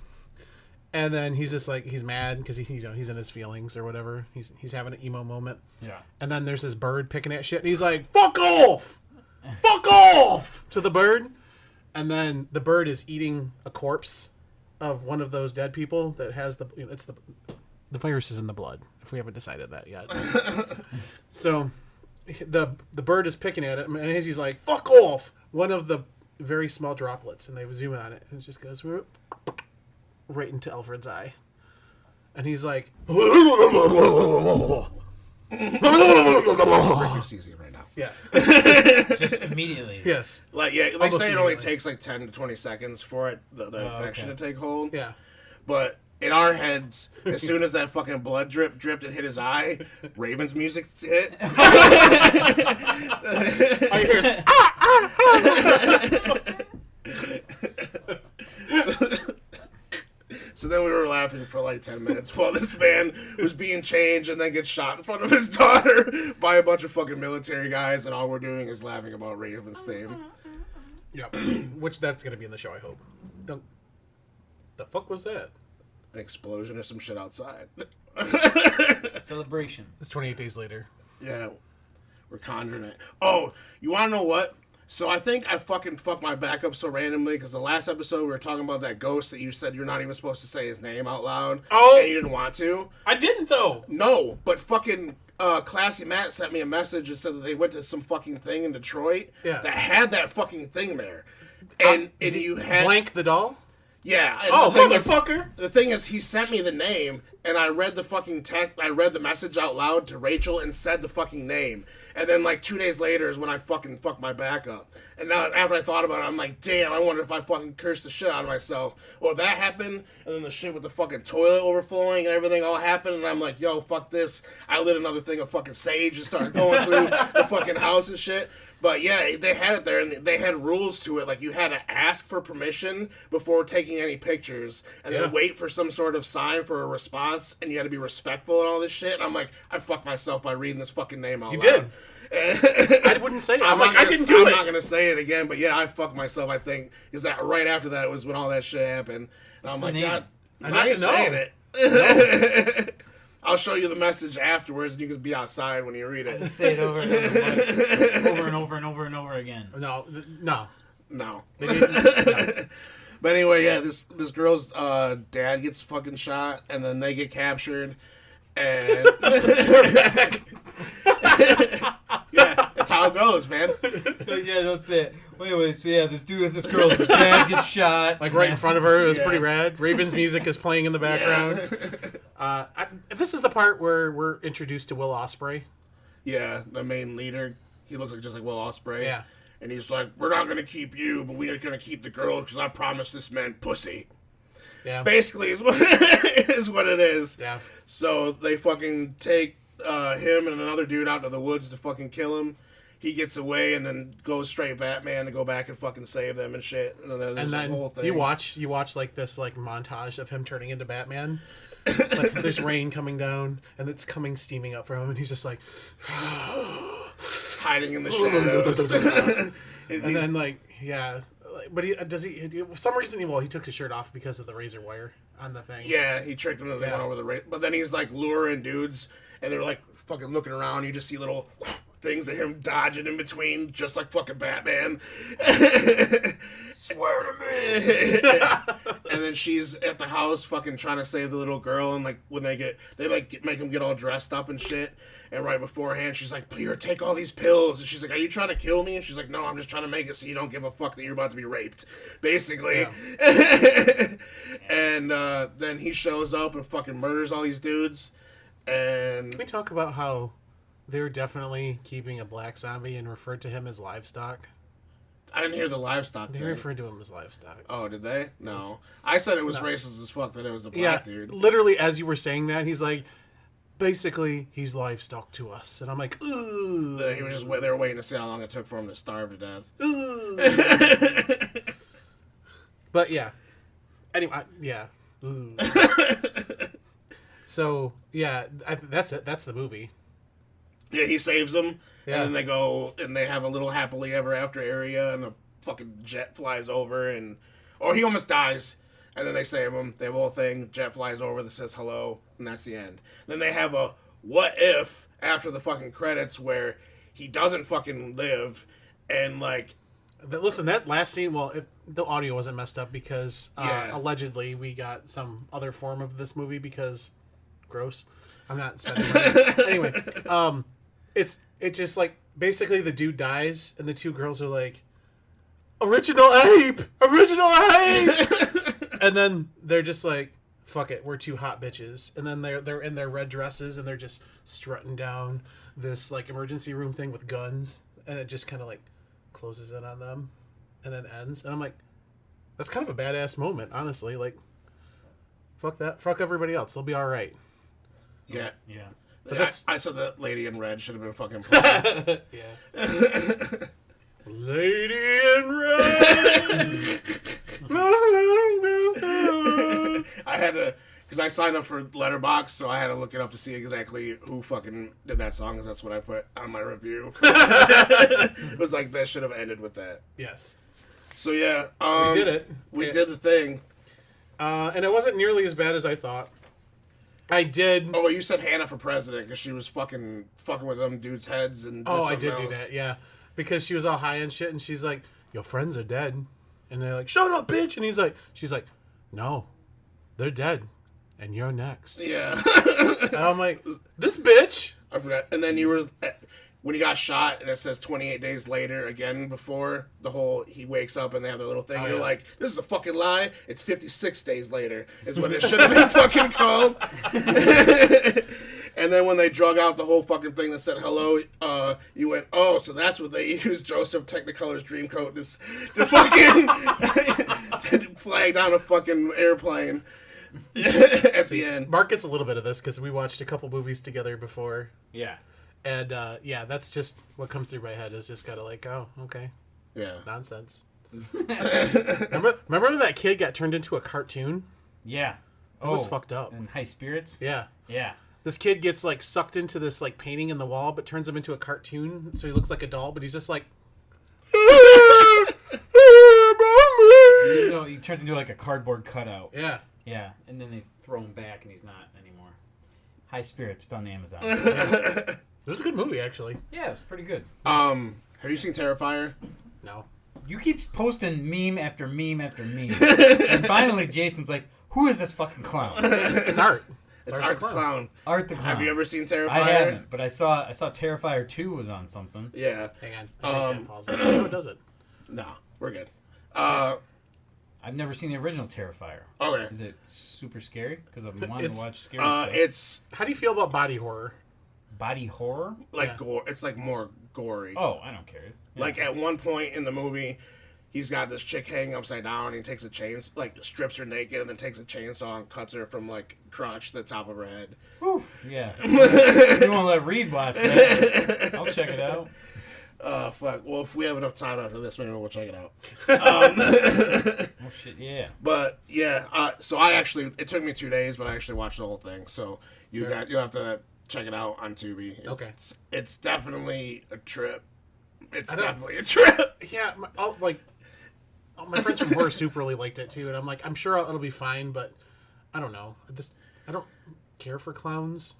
Speaker 4: And then he's just like, he's mad because he's in his feelings or whatever. He's having an emo moment.
Speaker 3: Yeah.
Speaker 4: And then there's this bird picking at shit, and he's like, fuck off, fuck off to the bird. And then the bird is eating a corpse of one of those dead people that has the virus is in the blood. If we haven't decided that yet. So the bird is picking at it, and he's like, fuck off. One of the very small droplets, and they zoom in on it, and it just goes right into Alfred's eye. And he's like,
Speaker 1: Rick is seizing it right now.
Speaker 4: yeah.
Speaker 3: Just immediately.
Speaker 4: Yes.
Speaker 1: Like, yeah, they
Speaker 4: Almost
Speaker 1: say it only
Speaker 4: immediately.
Speaker 1: takes like 10 to 20 seconds for it, the infection
Speaker 3: okay.
Speaker 1: to take hold.
Speaker 4: Yeah.
Speaker 1: But in our heads, as soon as that fucking blood dripped and hit his eye, Raven's music hit.
Speaker 4: All you hear is,
Speaker 1: So then we were laughing for like 10 minutes while this man was being changed and then gets shot in front of his daughter by a bunch of fucking military guys, and all we're doing is laughing about Raven's theme.
Speaker 4: yep. Which that's going to be in the show, I hope. The fuck was that?
Speaker 1: An explosion or some shit outside.
Speaker 3: Celebration.
Speaker 4: It's 28 days later.
Speaker 1: Yeah, we're conjuring it. Oh, you want to know what? So I think I fucking fucked my back up so randomly because the last episode we were talking about that ghost that you said you're not even supposed to say his name out loud.
Speaker 4: Oh.
Speaker 1: And you didn't want to.
Speaker 4: I didn't, though.
Speaker 1: No, but fucking Classy Matt sent me a message and said that they went to some fucking thing in Detroit that had that fucking thing there. And you had...
Speaker 4: Blank the doll?
Speaker 1: Yeah. And
Speaker 4: Oh,
Speaker 1: the thing
Speaker 4: motherfucker!
Speaker 1: the thing is, he sent me the name, and I read the fucking text. I read the message out loud to Rachel and said the fucking name. And then, like, 2 days later is when I fucking fucked my back up. And now, after I thought about it, I'm like, damn, I wonder if I fucking cursed the shit out of myself. Well, that happened, and then the shit with the fucking toilet overflowing and everything all happened, and I'm like, yo, fuck this. I lit another thing of fucking sage and started going through the fucking house and shit. But yeah, they had it there, and they had rules to it. Like, you had to ask for permission before taking any pictures, and then wait for some sort of sign for a response, and you had to be respectful and all this shit. And I'm like, I fucked myself by reading this fucking name out loud.
Speaker 4: You did. I wouldn't say it. I'm like, I didn't do it.
Speaker 1: I'm not gonna say it again, but yeah, I fucked myself. I think is that right after that was when all that shit happened, and I'm like, God, I'm not even saying it. I'll show you the message afterwards, and you can be outside when you read it.
Speaker 3: Just say it over and over, over and over and over and over again.
Speaker 4: No.
Speaker 1: No.
Speaker 4: No.
Speaker 1: But anyway, yeah, this girl's dad gets fucking shot, and then they get captured, and yeah, that's how it goes, man.
Speaker 3: Yeah, don't say it. Wait, so yeah, this girl's dad gets shot.
Speaker 4: Like right in front of her. It was pretty rad. Raven's music is playing in the background. This is the part where we're introduced to Will Ospreay.
Speaker 1: Yeah, the main leader. He looks like just like Will Ospreay.
Speaker 4: Yeah.
Speaker 1: And he's like, we're not going to keep you, but we're going to keep the girl because I promised this man pussy.
Speaker 4: Yeah.
Speaker 1: Basically is what it is.
Speaker 4: Yeah.
Speaker 1: So they fucking take him and another dude out to the woods to fucking kill him. He gets away and then goes straight Batman to go back and fucking save them and shit. And then there's the whole thing.
Speaker 4: you watch like this like montage of him turning into Batman. Like there's rain coming down and it's coming steaming up from him, and he's just like
Speaker 1: hiding in the shadows.
Speaker 4: and then like but for some reason he took his shirt off because of the razor wire on the thing.
Speaker 1: Yeah, he tricked him into going over the race. But then he's like luring dudes, and they're like fucking looking around. You just see little things of him dodging in between, just like fucking Batman. Swear to me. And then she's at the house fucking trying to save the little girl, and like when they make him get all dressed up and shit. And right beforehand, she's like, "Here, take all these pills." And she's like, "Are you trying to kill me?" And she's like, "No, I'm just trying to make it so you don't give a fuck that you're about to be raped," basically. Yeah. And then he shows up and fucking murders all these dudes. And
Speaker 4: can we talk about how they're definitely keeping a black zombie and referred to him as livestock?
Speaker 1: I didn't hear the livestock
Speaker 4: They
Speaker 1: thing.
Speaker 4: referred to him as livestock.
Speaker 1: Oh, did they? No. I said it was racist as fuck that it was a black dude.
Speaker 4: Literally, as you were saying that, he's like, basically, he's livestock to us. And I'm like, ooh.
Speaker 1: He was just they were waiting to see how long it took for him to starve to death.
Speaker 4: Ooh. But yeah. Anyway, yeah. Ooh. So, yeah, that's it. That's the movie.
Speaker 1: Yeah, he saves them.
Speaker 4: Yeah.
Speaker 1: And then they go and they have a little happily ever after area, and a fucking jet flies over, or he almost dies. And then they save him. They have a whole thing. Jet flies over that says hello, and that's the end. Then they have a what if after the fucking credits where he doesn't fucking live, and like.
Speaker 4: Listen, that last scene, well, if the audio wasn't messed up because
Speaker 1: Yeah.
Speaker 4: allegedly we got some other form of this movie because gross. I'm not spending money. Anyway, it's just like basically the dude dies and the two girls are like, original ape, and then they're just like, fuck it, we're two hot bitches, and then they're in their red dresses and they're just strutting down this like emergency room thing with guns, and it just kind of like closes in on them and then ends, and I'm like, that's kind of a badass moment, honestly. Like, fuck that, fuck everybody else, they'll be all right.
Speaker 1: Yeah.
Speaker 3: Yeah.
Speaker 1: But I said that lady in red should have been fucking played.
Speaker 4: Yeah. Lady in red.
Speaker 1: I had to, because I signed up for Letterboxd, so I had to look it up to see exactly who fucking did that song, because that's what I put on my review. It was like, that should have ended with that.
Speaker 4: Yes.
Speaker 1: So yeah.
Speaker 4: We did it.
Speaker 1: We did the thing.
Speaker 4: And it wasn't nearly as bad as I thought. I did.
Speaker 1: Oh, well, you said Hannah for president, because she was fucking with them dudes' heads and did
Speaker 4: I did
Speaker 1: something
Speaker 4: do
Speaker 1: else.
Speaker 4: that, yeah. Because she was all high and shit, and she's like, your friends are dead. And they're like, shut up, bitch. And she's like, no, they're dead. And you're next.
Speaker 1: Yeah.
Speaker 4: And I'm like, this bitch.
Speaker 1: I forgot. And then you were, when he got shot, and it says 28 days later, again, before the whole, he wakes up and they have their little thing.
Speaker 4: Oh,
Speaker 1: You're
Speaker 4: yeah.
Speaker 1: like, this is a fucking lie. It's 56 days later, is what it should have been fucking called. And then when they drug out the whole fucking thing that said hello, you went, oh, so that's what they used Joseph Technicolor's Dreamcoat to fucking flag down a fucking airplane at the end.
Speaker 4: Mark gets a little bit of this because we watched a couple movies together before.
Speaker 3: Yeah.
Speaker 4: And, yeah, that's just what comes through my head is just kind of like, oh, okay.
Speaker 1: Yeah.
Speaker 4: Nonsense. remember when that kid got turned into a cartoon?
Speaker 3: Yeah.
Speaker 4: That was fucked up.
Speaker 3: And High Spirits?
Speaker 4: Yeah.
Speaker 3: Yeah.
Speaker 4: This kid gets like sucked into this like painting in the wall, but turns him into a cartoon, so he looks like a doll, but he's just like,
Speaker 3: You know, he turns into like a cardboard cutout.
Speaker 4: yeah.
Speaker 3: Yeah. And then they throw him back and he's not anymore. High Spirits. It's on Amazon.
Speaker 4: It was a good movie, actually.
Speaker 3: Yeah, it's pretty good.
Speaker 1: Have you seen Terrifier?
Speaker 4: No.
Speaker 3: You keep posting meme after meme after meme. And finally Jason's like, who is this fucking clown?
Speaker 4: It's Art.
Speaker 1: It's Art the Clown.
Speaker 3: Art the Clown.
Speaker 1: Have you ever seen Terrifier?
Speaker 3: I haven't, but I saw Terrifier 2 was on something.
Speaker 1: Yeah.
Speaker 4: Hang on. I think that pause it. How does it?
Speaker 1: No, we're good.
Speaker 3: I've never seen the original Terrifier.
Speaker 1: Okay.
Speaker 3: Is it super scary? Because I've been wanting to watch scary stuff.
Speaker 1: It's
Speaker 4: How do you feel about body horror?
Speaker 3: Body horror?
Speaker 1: like
Speaker 4: Yeah.
Speaker 1: gore. It's like more gory.
Speaker 3: Oh, I don't care. Yeah.
Speaker 1: Like at one point in the movie, he's got this chick hanging upside down. And he takes a like strips her naked, and then takes a chainsaw and cuts her from like crotch to the top of her head.
Speaker 3: Whew, yeah. You won't let Reed watch that? I'll check it out.
Speaker 1: Fuck. Well, if we have enough time after this, maybe we'll check it out.
Speaker 3: Oh shit, yeah.
Speaker 1: But yeah, so I actually, it took me 2 days, but I actually watched the whole thing. So you'll have to check it out on Tubi.
Speaker 4: Okay.
Speaker 1: It's definitely a trip. It's definitely a trip.
Speaker 4: Yeah, all my friends from horror super really liked it too, and I'm like, I'm sure it'll be fine, but I don't know. I don't care for clowns.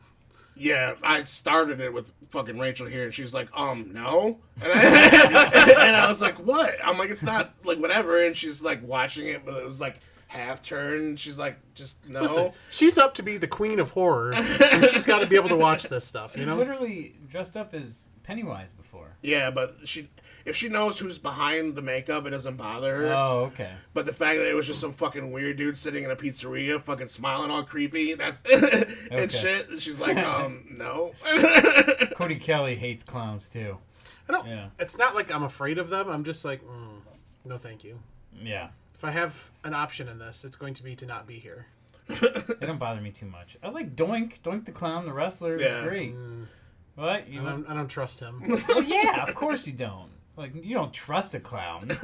Speaker 1: Yeah, I started it with fucking Rachel here, and she's like, no. And I was like, what? I'm like, it's not, like, whatever. And she's, like, watching it, but it was, like, half turned. She's like, just no.
Speaker 4: Listen, she's up to be the queen of horror, and she's got to be able to watch this stuff, you know?
Speaker 3: Literally dressed up as Pennywise before.
Speaker 1: Yeah, but if she knows who's behind the makeup, it doesn't bother her.
Speaker 3: Oh, okay.
Speaker 1: But the fact that it was just some fucking weird dude sitting in a pizzeria, fucking smiling all creepy, that's and shit. And she's like, no.
Speaker 3: Cody Kelly hates clowns too.
Speaker 4: I don't.
Speaker 3: Yeah.
Speaker 4: It's not like I'm afraid of them. I'm just like, no, thank you.
Speaker 3: Yeah.
Speaker 4: If I have an option in this, it's going to be to not be here.
Speaker 3: They don't bother me too much. I like Doink the clown, the wrestler.
Speaker 1: Yeah.
Speaker 3: It's great. What?
Speaker 4: I don't trust him.
Speaker 3: Well, yeah, of course you don't. Like, you don't trust a clown.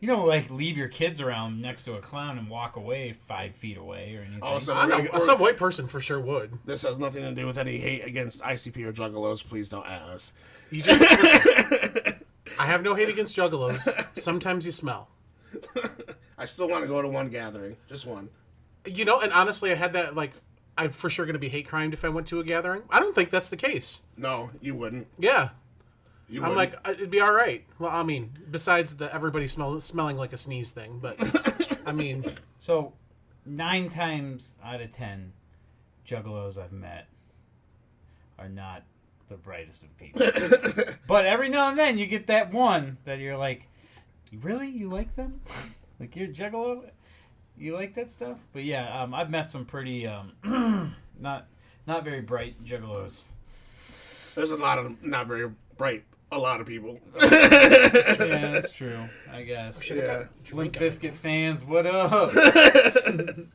Speaker 3: You don't, like, leave your kids around next to a clown and walk away 5 feet away or anything.
Speaker 1: Oh, so
Speaker 4: I know, some white person for sure would.
Speaker 1: This has nothing to do with any hate against ICP or juggalos. Please don't at us.
Speaker 4: You just listen, I have no hate against juggalos. Sometimes you smell.
Speaker 1: I still want to go to one gathering. Just one.
Speaker 4: You know, and honestly, I had that, like, I'm for sure going to be hate crimed if I went to a gathering. I don't think that's the case.
Speaker 1: No, you wouldn't.
Speaker 4: Yeah.
Speaker 1: I'm
Speaker 4: like, it'd be all right. Well, I mean, besides the everybody smelling like a sneeze thing, but I mean,
Speaker 3: So, 9 times out of 10, juggalos I've met are not the brightest of people. But every now and then you get that one that you're like, really? You like them? Like, you're a juggalo? You like that stuff? But yeah, I've met some pretty, not very bright juggalos.
Speaker 1: There's a lot of not very bright. A lot of people.
Speaker 3: Yeah, that's true. I guess.
Speaker 1: Yeah.
Speaker 3: Limp Bizkit fans, what up?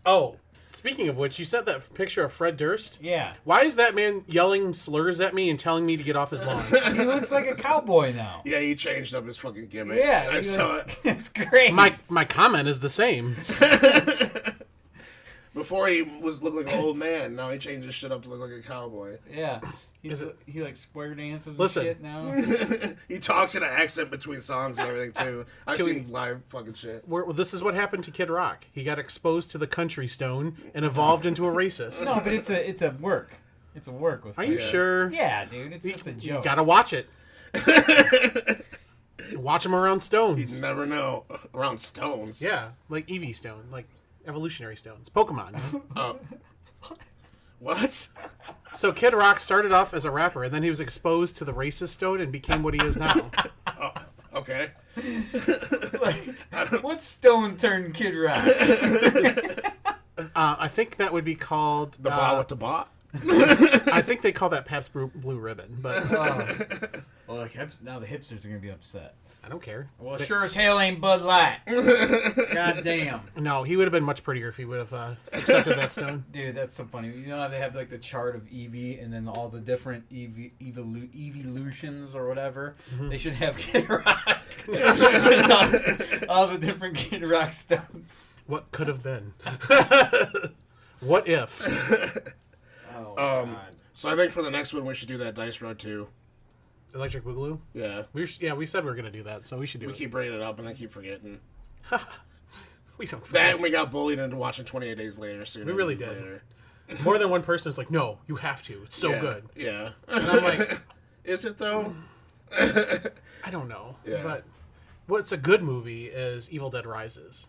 Speaker 4: oh, speaking of which, you sent that picture of Fred Durst.
Speaker 3: Yeah.
Speaker 4: Why is that man yelling slurs at me and telling me to get off his lawn?
Speaker 3: He looks like a cowboy now.
Speaker 1: Yeah, he changed up his fucking gimmick.
Speaker 3: Yeah,
Speaker 1: I saw it.
Speaker 3: It's great.
Speaker 4: My comment is the same.
Speaker 1: Before he looked like an old man. Now he changed his shit up to look like a cowboy.
Speaker 3: Yeah. He like square dances and
Speaker 4: Listen.
Speaker 3: shit now.
Speaker 1: He talks in an accent between songs and everything too. I've seen live fucking shit.
Speaker 4: Well, this is what happened to Kid Rock. He got exposed to the country stone and evolved into a racist.
Speaker 3: No, but it's a work. It's a work with.
Speaker 4: Are you sure?
Speaker 3: Yeah, dude. It's just a joke.
Speaker 4: You gotta watch it. Watch him around stones.
Speaker 1: You never know. Around stones.
Speaker 4: Yeah, like Eevee stone, like evolutionary stones. Pokemon.
Speaker 1: What?
Speaker 3: So
Speaker 4: Kid Rock started off as a rapper, and then he was exposed to the racist stone and became what he is now.
Speaker 1: Okay.
Speaker 3: What stone turned Kid Rock?
Speaker 4: I think that would be called
Speaker 1: The bot with the bot?
Speaker 4: I think they call that Pabst Blue Ribbon, but
Speaker 3: Well, now the hipsters are gonna be upset.
Speaker 4: I don't care.
Speaker 3: Well, sure as hell ain't Bud Light. God damn.
Speaker 4: No, he would have been much prettier if he would have accepted that stone.
Speaker 3: Dude, that's so funny. You know how they have like the chart of Eevee and then all the different evolutions or whatever?
Speaker 4: Mm-hmm.
Speaker 3: They should have Kid Rock. all the different Kid Rock stones.
Speaker 4: What could have been? What if?
Speaker 3: Oh, God.
Speaker 1: So I think for the next one we should do that Dice Road 2.
Speaker 4: Electric Boogaloo?
Speaker 1: Yeah.
Speaker 4: We said we were going to do that, so we should do
Speaker 1: We
Speaker 4: it.
Speaker 1: keep bringing it up and then keep forgetting.
Speaker 4: We don't
Speaker 1: That
Speaker 4: forget.
Speaker 1: and we got bullied into watching 28 Days Later sooner.
Speaker 4: We really
Speaker 1: than
Speaker 4: did.
Speaker 1: Later.
Speaker 4: More than one person is like, no, you have to. It's so
Speaker 1: Yeah,
Speaker 4: good.
Speaker 1: Yeah.
Speaker 4: And I'm like,
Speaker 1: Is it though?
Speaker 4: I don't know.
Speaker 1: Yeah.
Speaker 4: But what's a good movie is Evil Dead Rises.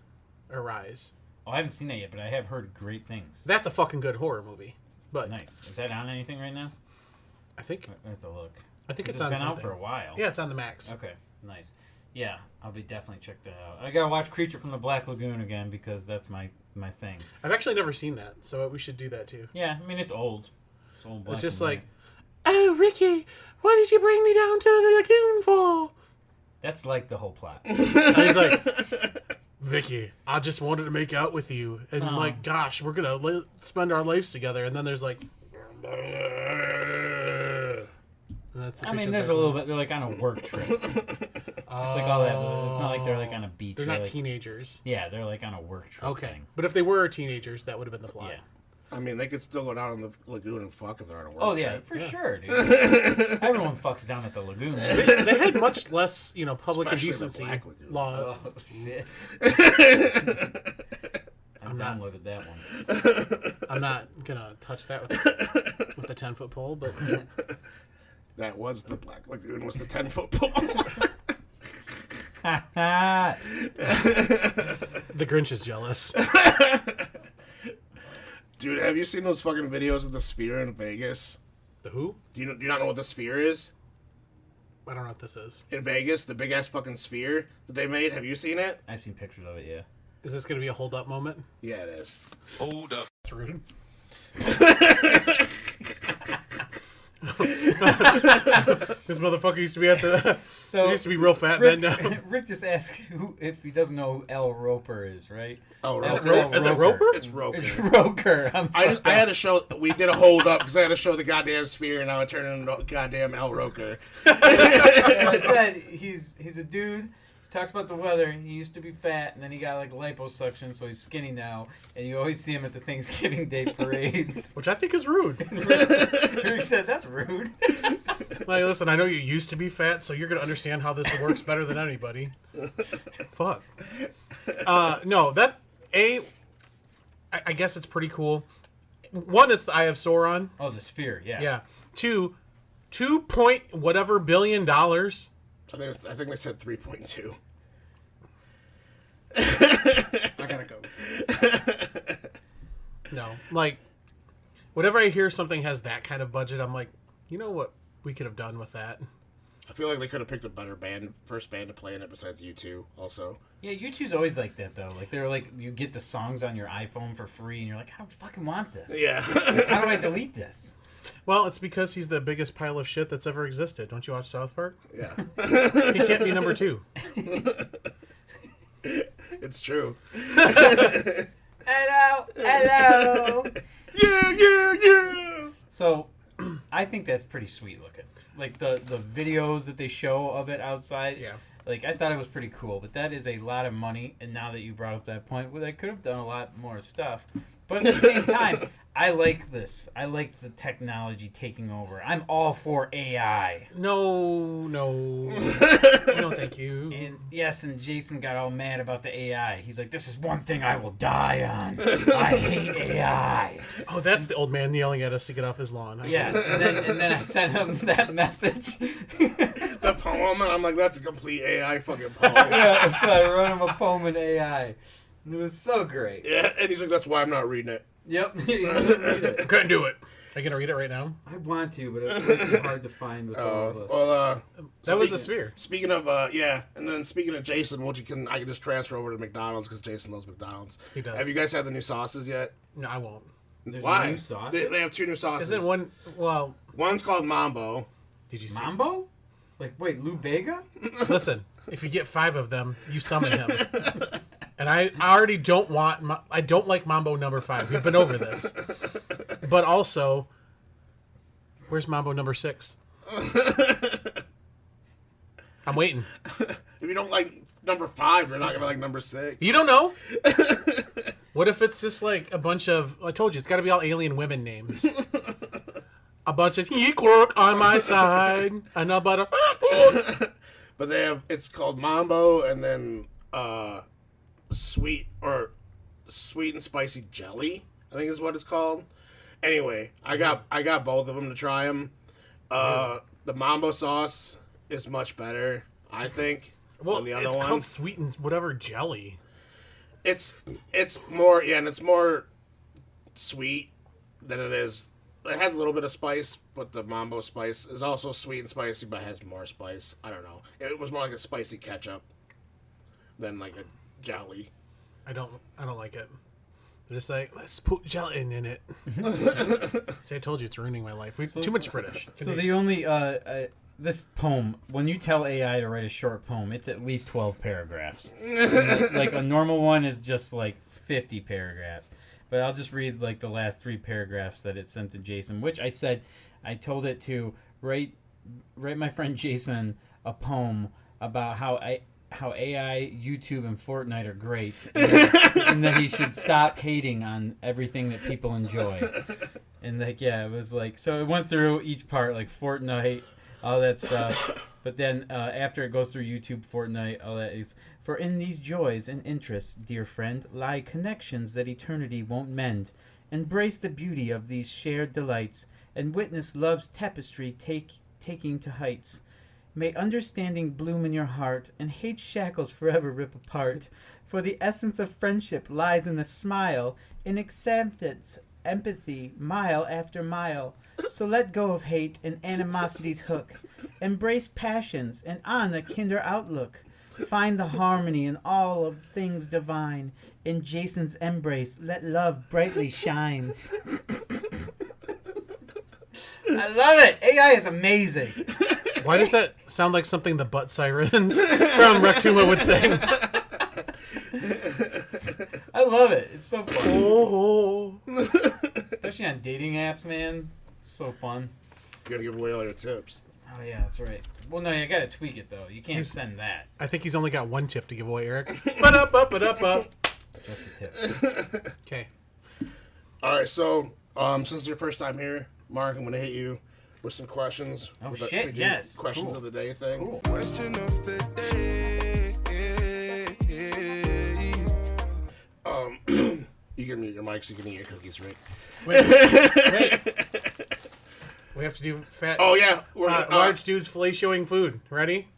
Speaker 4: Or Rise.
Speaker 3: Oh, I haven't seen that yet, but I have heard great things.
Speaker 4: That's a fucking good horror movie. But
Speaker 3: Nice. Is that on anything right now?
Speaker 4: I think
Speaker 3: I have to look.
Speaker 4: it's
Speaker 3: It's
Speaker 4: on
Speaker 3: been
Speaker 4: something.
Speaker 3: out for a while.
Speaker 4: Yeah, it's on the Max.
Speaker 3: Okay, nice. Yeah, I'll be definitely check that out. I gotta watch Creature from the Black Lagoon again because that's my thing.
Speaker 4: I've actually never seen that, so we should do that too.
Speaker 3: Yeah, I mean it's old. It's old. Black
Speaker 4: It's just
Speaker 3: and
Speaker 4: like,
Speaker 3: white.
Speaker 4: oh, Ricky, why did you bring me down to the lagoon for?
Speaker 3: That's like the whole plot.
Speaker 4: And he's like, Vicky, I just wanted to make out with you. And
Speaker 3: Oh.
Speaker 4: like, gosh, we're going to spend our lives together. And then there's like... and that's the
Speaker 3: I mean,
Speaker 4: picture
Speaker 3: there's
Speaker 4: of
Speaker 3: a
Speaker 4: that
Speaker 3: little
Speaker 4: one.
Speaker 3: bit. They're like on a work trip. It's like all that. It's not like they're like on a beach.
Speaker 4: They're not
Speaker 3: like,
Speaker 4: teenagers.
Speaker 3: Yeah, they're like on a work trip.
Speaker 4: Okay.
Speaker 3: Thing.
Speaker 4: But if they were teenagers, that would have been the plot.
Speaker 3: Yeah.
Speaker 1: I mean, they could still go down in the lagoon and fuck if they're on a work
Speaker 3: Oh yeah,
Speaker 1: trip.
Speaker 3: for sure, dude. Everyone fucks down at the lagoon.
Speaker 4: They had much less, public
Speaker 1: Especially the
Speaker 4: decency
Speaker 1: Black Lagoon.
Speaker 4: law.
Speaker 3: Oh shit.
Speaker 4: I
Speaker 3: downloaded that one.
Speaker 4: I'm not gonna touch that with the 10-foot pole, but
Speaker 1: That was the Black Lagoon, was the 10-foot pole.
Speaker 4: the Grinch is jealous.
Speaker 1: Dude, have you seen those fucking videos of the Sphere in Vegas?
Speaker 4: The who?
Speaker 1: Do you not know what the Sphere is?
Speaker 4: I don't know what this is.
Speaker 1: In Vegas, the big ass fucking sphere that they made. Have you seen it?
Speaker 3: I've seen pictures of it, yeah.
Speaker 4: Is this gonna be a hold up moment?
Speaker 1: Yeah, it is.
Speaker 2: Hold up.
Speaker 4: It's rude. This motherfucker used to be he used to be real fat
Speaker 3: Rick,
Speaker 4: then. Now.
Speaker 3: Rick just asked if he doesn't know who L. Roper is, right?
Speaker 1: Oh,
Speaker 4: Is it
Speaker 1: Roper.
Speaker 4: Roper?
Speaker 1: It's Roper.
Speaker 3: It's Roker.
Speaker 1: I had to show. We did a hold up because I had to show the goddamn sphere, and now it turned into goddamn L. Roker.
Speaker 3: I said he's a dude. He talks about the weather. He used to be fat, and then he got like liposuction, so he's skinny now. And you always see him at the Thanksgiving Day parades.
Speaker 4: Which I think is rude.
Speaker 3: Rick said, "That's rude."
Speaker 4: Like, listen, I know you used to be fat, so you're gonna understand how this works better than anybody. Fuck. No, that I guess it's pretty cool. One, it's the Eye of Sauron.
Speaker 3: Oh, the sphere, yeah.
Speaker 4: Yeah. Two point whatever billion dollars.
Speaker 1: I think they said 3.2.
Speaker 4: I gotta go. No, like, whenever I hear something has that kind of budget, I'm like, you know what we could have done with that?
Speaker 1: I feel like they could have picked a better first band to play in it besides U2 also.
Speaker 3: Yeah, YouTube's always like that, though. Like, they're like, you get the songs on your iPhone for free, and you're like, I don't fucking want this.
Speaker 1: Yeah.
Speaker 3: How do I delete this?
Speaker 4: Well, it's because he's the biggest pile of shit that's ever existed. Don't you watch South Park?
Speaker 1: Yeah.
Speaker 4: He can't be number 2.
Speaker 1: It's true.
Speaker 3: Hello!
Speaker 1: Yeah.
Speaker 3: So, I think that's pretty sweet looking. Like, the videos that they show of it outside.
Speaker 4: Yeah.
Speaker 3: Like, I thought it was pretty cool. But that is a lot of money. And now that you brought up that point, well, they could have done a lot more stuff. But at the same time, I like this. I like the technology taking over. I'm all for AI.
Speaker 4: No, thank you.
Speaker 3: And yes, and Jason got all mad about the AI. He's like, this is one thing I will die on. I hate AI.
Speaker 4: Oh, that's the old man yelling at us to get off his lawn.
Speaker 3: Yeah, and then I sent him that message.
Speaker 1: The poem, and I'm like, that's a complete AI fucking poem.
Speaker 3: Yeah, so I wrote him a poem in AI. It was so great.
Speaker 1: Yeah, and he's like, that's why I'm not reading it.
Speaker 3: Yep. He doesn't read it.
Speaker 4: Couldn't do it. Are you gonna read it right now?
Speaker 3: I want to, but it's really hard to find with all of us.
Speaker 1: Well,
Speaker 4: That was the sphere.
Speaker 1: Speaking of, yeah, and then speaking of Jason, I can just transfer over to McDonald's because Jason loves McDonald's.
Speaker 4: He does.
Speaker 1: Have you guys had the new sauces yet?
Speaker 4: No, I won't.
Speaker 3: There's
Speaker 1: Why?
Speaker 3: a new sauce.
Speaker 1: They have 2 new sauces.
Speaker 4: Isn't one? Well,
Speaker 1: One's called Mambo.
Speaker 4: did you see?
Speaker 3: Mambo? Like, wait, Lou Bega?
Speaker 4: Listen, if you get 5 of them, you summon him. And I already don't want. I don't like Mambo number 5. We've been over this. But also, where's Mambo number 6? I'm waiting.
Speaker 1: If you don't like number 5, you're not gonna like number 6.
Speaker 4: You don't know. What if it's just like a bunch of? I told you, it's got to be all alien women names. A bunch of he work on my side, and about a.
Speaker 1: But it's called Mambo, and then sweet and spicy jelly, I think is what it's called. Anyway, I got both of them to try them. The Mambo sauce is much better, I think.
Speaker 4: Well,
Speaker 1: than the other
Speaker 4: it's
Speaker 1: one.
Speaker 4: called sweet and whatever jelly.
Speaker 1: It's more, yeah, and it's more sweet than it is. It has a little bit of spice, but the Mambo spice is also sweet and spicy, but has more spice. I don't know. It was more like a spicy ketchup than like a jelly.
Speaker 4: I don't like it. They're just like, let's put gelatin in it. See, I told you it's ruining my life. Too much British.
Speaker 3: So the only this poem, when you tell AI to write a short poem, it's at least 12 paragraphs. Like a normal one is just like 50 paragraphs. But I'll just read like the last 3 paragraphs that it sent to Jason, which I told it to write my friend Jason a poem about how AI, YouTube, and Fortnite are great, and that he should stop hating on everything that people enjoy. And like, yeah, it was like, so it went through each part, like Fortnite, all that stuff. But then after it goes through YouTube, Fortnite, all that is, for in these joys and interests, dear friend, lie connections that eternity won't mend. Embrace the beauty of these shared delights, and witness love's tapestry taking to heights. May understanding bloom in your heart, and hate shackles forever rip apart. For the essence of friendship lies in the smile, in acceptance, empathy, mile after mile. So let go of hate and animosity's hook. Embrace passions, and on a kinder outlook. Find the harmony in all of things divine. In Jason's embrace, let love brightly shine. I love it. AI is amazing.
Speaker 4: Why does that sound like something the butt sirens from Rectuma would sing?
Speaker 3: I love it. It's so fun.
Speaker 4: Oh.
Speaker 3: Especially on dating apps, man. It's so fun.
Speaker 1: You gotta give away all your tips.
Speaker 3: Oh, yeah, that's right. Well, no, you gotta tweak it, though. You can't send that.
Speaker 4: I think he's only got one tip to give away, Eric. Up.
Speaker 3: Just a tip.
Speaker 4: Okay.
Speaker 1: All right, so since it's your first time here, Mark, I'm gonna hit you with some questions.
Speaker 3: Oh,
Speaker 1: with
Speaker 3: shit,
Speaker 1: we do
Speaker 3: yes.
Speaker 1: Questions
Speaker 3: Cool.
Speaker 1: of the day thing.
Speaker 3: Cool.
Speaker 5: Question of the day.
Speaker 1: You can mute your mic so you can eat your cookies, Rick.
Speaker 4: Wait. We have to do fat.
Speaker 1: Oh yeah,
Speaker 4: large dudes fellatioing food. Ready?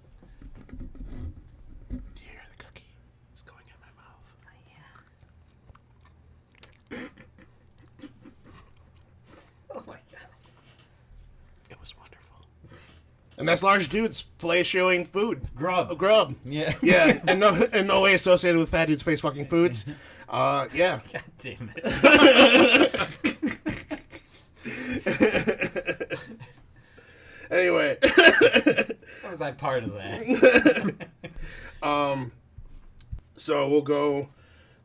Speaker 4: Do you hear the cookie? It's going in my mouth.
Speaker 3: Oh, my God.
Speaker 4: It was wonderful.
Speaker 1: And that's large dudes fellatioing food.
Speaker 3: Grub.
Speaker 1: Oh, grub.
Speaker 3: Yeah.
Speaker 1: Yeah, and no way associated with fat dudes face fucking foods. Yeah.
Speaker 3: God damn it.
Speaker 1: Anyway.
Speaker 3: How was I part of that?
Speaker 1: So we'll go.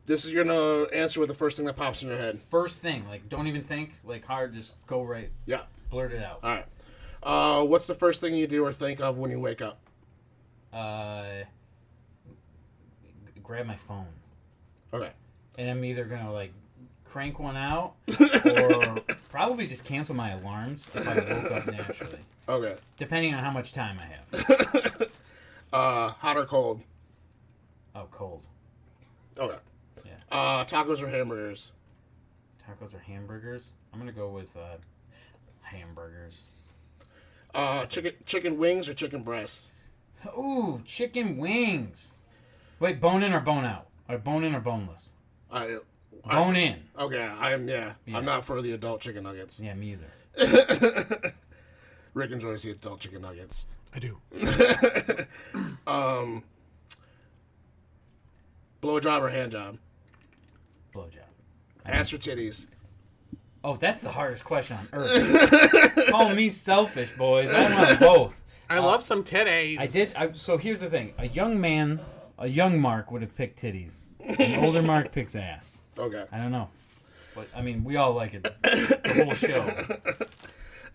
Speaker 1: This is you're gonna answer with the first thing that pops in your head.
Speaker 3: First thing, like, don't even think, like, hard, just go right,
Speaker 1: Yeah.
Speaker 3: blurt it out.
Speaker 1: All right. What's the first thing you do or think of when you wake up?
Speaker 3: Grab my phone.
Speaker 1: Okay.
Speaker 3: And I'm either gonna, like, crank one out, or probably just cancel my alarms if I woke up naturally.
Speaker 1: Okay.
Speaker 3: Depending on how much time I have.
Speaker 1: Hot or cold?
Speaker 3: Oh, cold.
Speaker 1: Okay.
Speaker 3: Yeah.
Speaker 1: Tacos or hamburgers?
Speaker 3: Tacos or hamburgers? I'm gonna go with hamburgers.
Speaker 1: Chicken wings or chicken breasts?
Speaker 3: Ooh, chicken wings. Wait, bone in or bone out? Or bone in or boneless? Bone in.
Speaker 1: Okay, I'm not for the adult chicken nuggets.
Speaker 3: Yeah, me either.
Speaker 1: Rick enjoys the adult chicken nuggets.
Speaker 4: I do.
Speaker 1: Blowjob or hand job?
Speaker 3: Blowjob.
Speaker 1: Ass or titties?
Speaker 3: Oh, that's the hardest question on earth. Call me selfish, boys. I want both.
Speaker 4: I love some titties.
Speaker 3: I did. So here's the thing: a young Mark would have picked titties. An older Mark picks ass.
Speaker 1: Okay.
Speaker 3: I don't know, but I mean, we all like it. The whole show.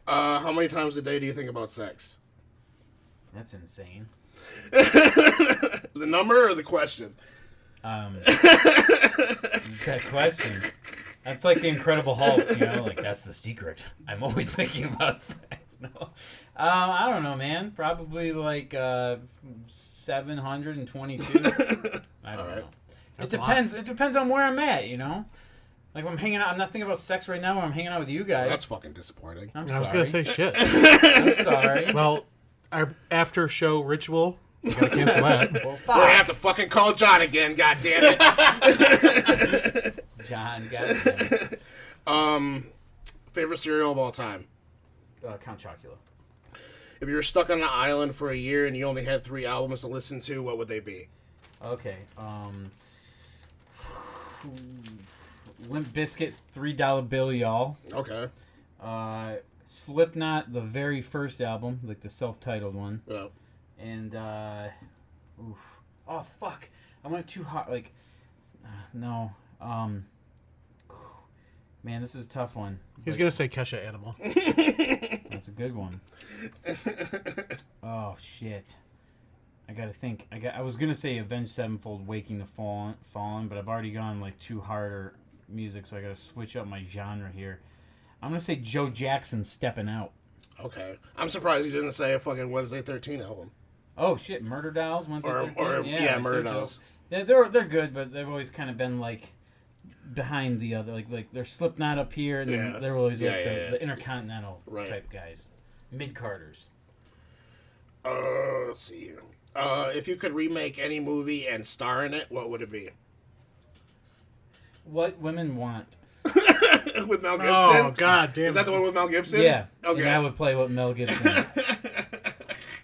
Speaker 1: How many times a day do you think about sex?
Speaker 3: That's insane.
Speaker 1: The number or the question?
Speaker 3: That question. That's like the Incredible Hulk, you know? Like, that's the secret. I'm always thinking about sex. No. I don't know, man. Probably like 722. I don't know.
Speaker 4: That's
Speaker 3: It depends. It depends on where I'm at, you know? Like, if I'm hanging out, I'm not thinking about sex right now when I'm hanging out with you guys.
Speaker 1: That's fucking disappointing.
Speaker 3: I'm
Speaker 4: I
Speaker 3: sorry.
Speaker 4: was going to say shit.
Speaker 3: I'm sorry.
Speaker 4: Well, our after show ritual, you got to cancel that.
Speaker 3: Well,
Speaker 1: We're
Speaker 3: fuck.
Speaker 1: gonna have to fucking call John again, goddammit.
Speaker 3: John, goddamn.
Speaker 1: Favorite cereal of all time?
Speaker 3: Count Chocula.
Speaker 1: If you were stuck on an island for a year and you only had 3 albums to listen to, what would they be?
Speaker 3: Okay. Limp Bizkit, $3 Bill, y'all.
Speaker 1: Okay.
Speaker 3: Slipknot, the very first album, like the self-titled one.
Speaker 1: Yeah.
Speaker 3: And, oof. Oh, fuck. I went too hard. Like, no. Man, this is a tough one.
Speaker 4: He's going to say Kesha Animal.
Speaker 3: That's a good one. Oh, shit. I gotta think. I was gonna say Avenged Sevenfold, Waking the Fallen, but I've already gone like too harder music, so I gotta switch up my genre here. I'm gonna say Joe Jackson, Stepping Out.
Speaker 1: Okay. I'm surprised you didn't say a fucking Wednesday 13 album.
Speaker 3: Oh shit, Murder Dolls, Wednesday 13?
Speaker 1: Yeah, Murder
Speaker 3: they're
Speaker 1: Dolls.
Speaker 3: dope. Yeah, they're good, but they've always kind of been like behind the other, like they're Slipknot up here, and then they're always like the intercontinental type guys, mid Carters.
Speaker 1: Let's see here. If you could remake any movie and star in it, what would it be?
Speaker 3: What Women Want.
Speaker 1: With Mel Gibson?
Speaker 4: Oh, God damn.
Speaker 1: Is that the one with Mel Gibson?
Speaker 3: Yeah.
Speaker 1: Okay.
Speaker 3: And I would play what Mel Gibson.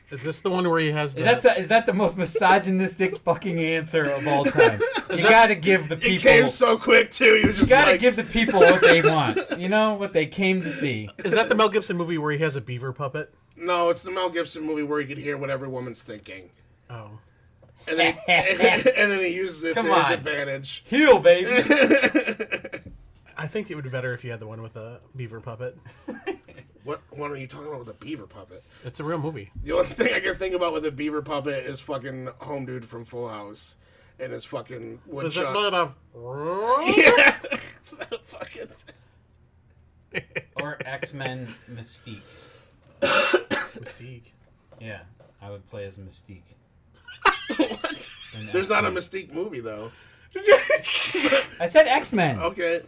Speaker 4: Is this the one where he has the...
Speaker 3: Is that the most misogynistic fucking answer of all time? You gotta give the people...
Speaker 1: It came so quick, too. You just
Speaker 3: gotta give the people what they want. You know, what they came to see.
Speaker 4: Is that the Mel Gibson movie where he has a beaver puppet?
Speaker 1: No, it's the Mel Gibson movie where you can hear what every woman's thinking.
Speaker 4: Oh.
Speaker 1: And then he uses it to his advantage.
Speaker 3: Heal, baby.
Speaker 4: I think it would be better if you had the one with a beaver puppet.
Speaker 1: What one are you talking about with a beaver puppet?
Speaker 4: It's a real movie.
Speaker 1: The only thing I can think about with a beaver puppet is fucking Home Dude from Full House. And his fucking
Speaker 4: Does
Speaker 1: woodchuck.
Speaker 4: it not have...
Speaker 1: Yeah. Fucking...
Speaker 3: Or X-Men Mystique.
Speaker 4: Mystique.
Speaker 3: Yeah, I would play as Mystique.
Speaker 1: What? There's not a Mystique movie, though.
Speaker 3: I said X-Men.
Speaker 1: Okay.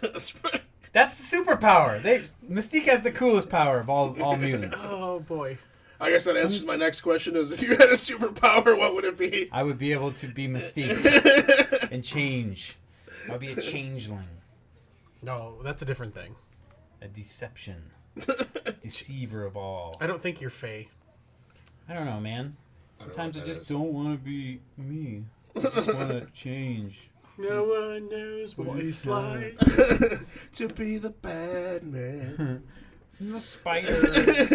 Speaker 3: That's the superpower. Mystique has the coolest power of all mutants.
Speaker 4: Oh, boy.
Speaker 1: I guess that answers my next question is, if you had a superpower, what would it be?
Speaker 3: I would be able to be Mystique and change. I'd be a changeling.
Speaker 4: No, that's a different thing.
Speaker 3: A deception. Deceiver of all.
Speaker 4: I don't think you're Faye.
Speaker 3: I don't know, man. Sometimes I just
Speaker 1: is.
Speaker 3: don't want to be me. I just want to change.
Speaker 4: No one knows what it's like.
Speaker 1: To be the bad man.
Speaker 3: And the spiders.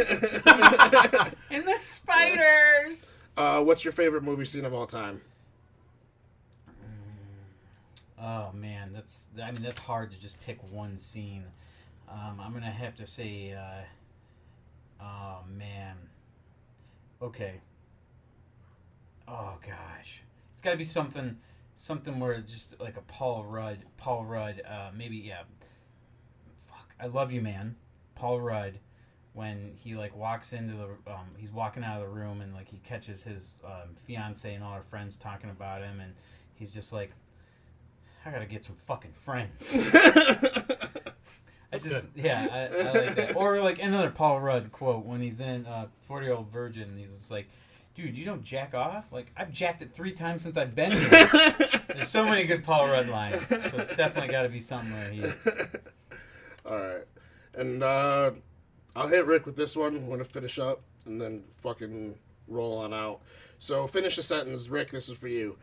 Speaker 3: And the spiders.
Speaker 1: What's your favorite movie scene of all time?
Speaker 3: Oh man, that's hard to just pick one scene. I'm gonna have to say, oh man. Okay. Oh gosh, it's got to be something where just like a Paul Rudd, maybe Fuck, I Love You Man, Paul Rudd, when he like walks into the, he's walking out of the room and like he catches his fiance and all her friends talking about him and he's just like, I gotta get some fucking friends. I like that. Or like another Paul Rudd quote when he's in 40-Year-Old Virgin and he's just like, dude, you don't jack off? Like, I've jacked it 3 times since I've been here. There's so many good Paul Rudd lines. So it's definitely got to be something where he is.
Speaker 1: All right. And I'll hit Rick with this one. I'm going to finish up and then fucking roll on out. So finish the sentence. Rick, this is for you.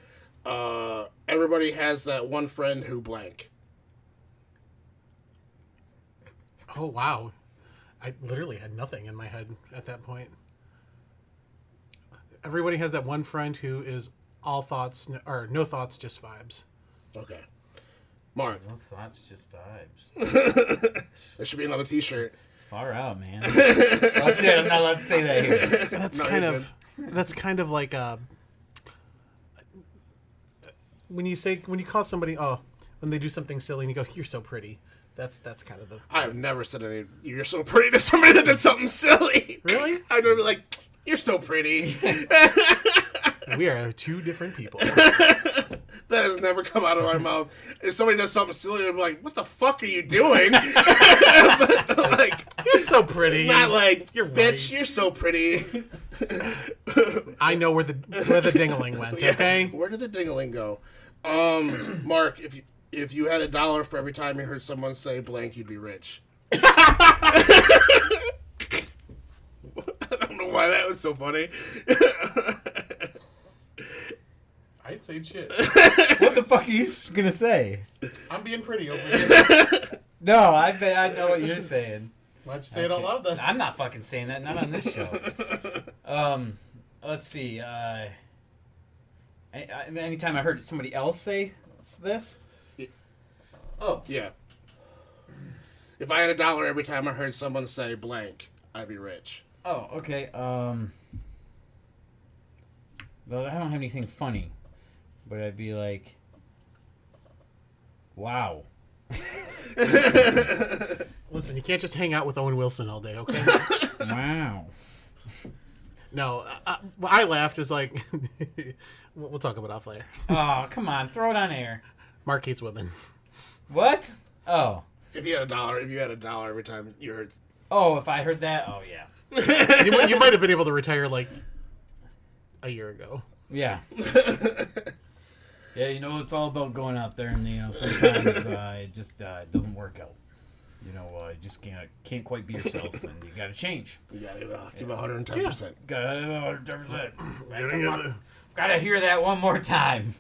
Speaker 1: Everybody has that one friend who blank.
Speaker 4: Oh, wow. I literally had nothing in my head at that point. Everybody has that one friend who is all thoughts, or no thoughts, just vibes.
Speaker 1: Okay. Mark.
Speaker 3: No thoughts, just vibes.
Speaker 1: There should be another t-shirt.
Speaker 3: Far out, man. Oh shit, I'm not allowed to say that here.
Speaker 4: That's kind of like when you call somebody, when they do something silly and you go, "You're so pretty." That's kind of the.
Speaker 1: I have never said any. You're so pretty to somebody that did something silly.
Speaker 4: Really?
Speaker 1: I'd be like, "You're so pretty."
Speaker 4: We are 2 different people.
Speaker 1: That has never come out of my mouth. If somebody does something silly, I'm like, "What the fuck are you doing?" But, like,
Speaker 4: You're so pretty.
Speaker 1: not like,
Speaker 4: You're
Speaker 1: "Bitch,
Speaker 4: right.
Speaker 1: you're so pretty."
Speaker 4: I know where the dingling went. Okay.
Speaker 1: Where did the dingling go? Mark, if you had $1 for every time you heard someone say blank, you'd be rich. I don't know why that was so funny.
Speaker 4: I'd say shit.
Speaker 3: What the fuck are you gonna say?
Speaker 4: I'm being pretty over here.
Speaker 3: No, I know what you're saying.
Speaker 4: Why'd you say it out loud then?
Speaker 3: I'm not fucking saying that. Not on this show. Let's see. Anytime I heard somebody else say this. Oh.
Speaker 1: Yeah. If I had $1 every time I heard someone say blank, I'd be rich.
Speaker 3: Oh, okay. Well, I don't have anything funny, but I'd be like, wow.
Speaker 4: Listen, Listen, you can't just hang out with Owen Wilson all day, okay?
Speaker 3: Wow.
Speaker 4: No, I laughed. Is like, we'll talk about off later.
Speaker 3: Oh, come on. Throw it on air.
Speaker 4: Mark hates women.
Speaker 3: What? Oh.
Speaker 1: If you had a dollar every time you heard.
Speaker 3: Oh, if I heard that, oh, yeah.
Speaker 4: You might have been able to retire like a year ago.
Speaker 3: Yeah. Yeah, you know, it's all about going out there and, you know, sometimes it just doesn't work out. You know, you just can't quite be yourself, and you got to change.
Speaker 1: You got to give 110%.
Speaker 3: Got 110%. Got to hear that one more time.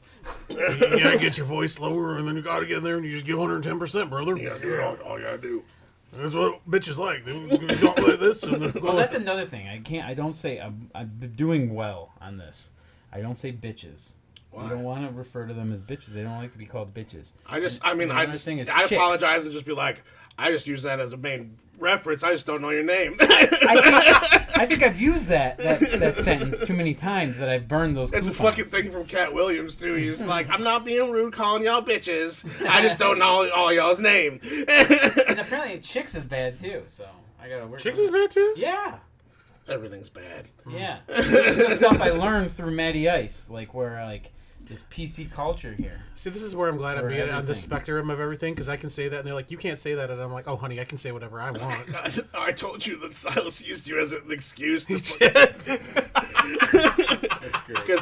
Speaker 4: You gotta get your voice lower, and then you gotta get in there and you just give 110%, brother.
Speaker 1: You got to do it all you got to do.
Speaker 4: That's what bitches like. They don't like this. And
Speaker 3: Well, that's another thing. I don't say I'm doing well on this. I don't say bitches.
Speaker 1: Why?
Speaker 3: You don't want to refer to them as bitches. They don't like to be called bitches.
Speaker 1: I
Speaker 3: I
Speaker 1: apologize and just be like, I just use that as a main reference. I just don't know your name.
Speaker 3: I think I've used that sentence too many times that I've burned those.
Speaker 1: It's
Speaker 3: coupons.
Speaker 1: a fucking thing from Cat Williams too. He's like, I'm not being rude calling y'all bitches. I just don't know all y'all's name.
Speaker 3: And apparently Chicks is bad too. So I gotta work.
Speaker 4: Chicks
Speaker 3: on
Speaker 4: is bad too?
Speaker 3: Yeah.
Speaker 1: Everything's bad.
Speaker 3: Yeah. This is stuff I learned through Matty Ice, like where like this PC culture here.
Speaker 4: See, this is where I'm glad I'm
Speaker 3: For
Speaker 4: being on
Speaker 3: everything.
Speaker 4: the spectrum of everything, because I can say that, and they're like, you can't say that, and I'm like, oh, honey, I can say whatever I want.
Speaker 1: I told you that Silas used you as an excuse because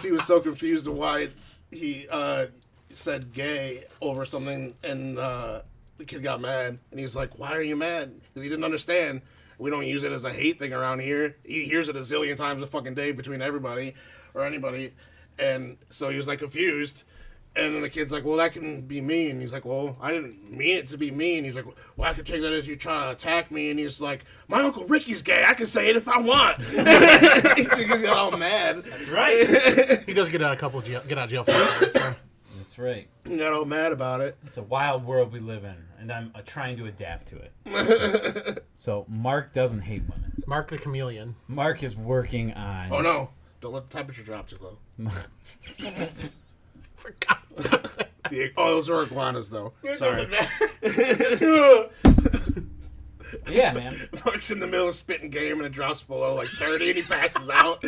Speaker 1: he was so confused of why he said gay over something, and the kid got mad, and he's like, why are you mad? Because he didn't understand. We don't use it as a hate thing around here. He hears it a zillion times a fucking day between everybody or anybody. And so he was like confused. And then the kid's like, well, that can be mean. He's like, well, I didn't mean it to be mean. He's like, well, I could take that as you trying to attack me. And he's like, my Uncle Ricky's gay. I can say it if I want. He got all mad.
Speaker 3: That's right.
Speaker 4: He does get out of jail for it, so.
Speaker 3: That's right.
Speaker 1: He got all mad about it.
Speaker 3: It's a wild world we live in, and I'm trying to adapt to it. So Mark doesn't hate women.
Speaker 4: Mark the chameleon.
Speaker 3: Mark is working on.
Speaker 1: Oh, no. Don't let the temperature drop too low.
Speaker 4: Forgot.
Speaker 1: Those are iguanas, though. Sorry.
Speaker 3: Yeah, man.
Speaker 1: Mark's in the middle of spitting game, and it drops below like 30, and he passes out.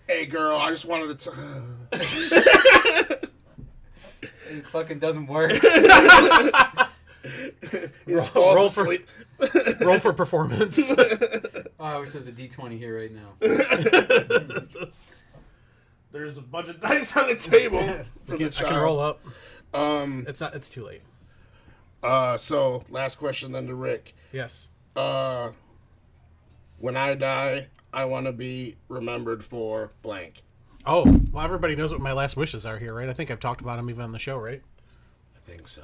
Speaker 1: Hey, girl, I just wanted to...
Speaker 3: It fucking doesn't work.
Speaker 4: Roll for performance.
Speaker 3: Oh, I wish there was a D20 here right now.
Speaker 1: There's a bunch of dice on the table. For the
Speaker 4: I can roll up.
Speaker 1: Um,
Speaker 4: It's too late.
Speaker 1: So, last question then to Rick.
Speaker 4: Yes.
Speaker 1: When I die, I want to be remembered for blank.
Speaker 4: Oh, well, everybody knows what my last wishes are here, right? I think I've talked about them even on the show, right?
Speaker 1: I think so.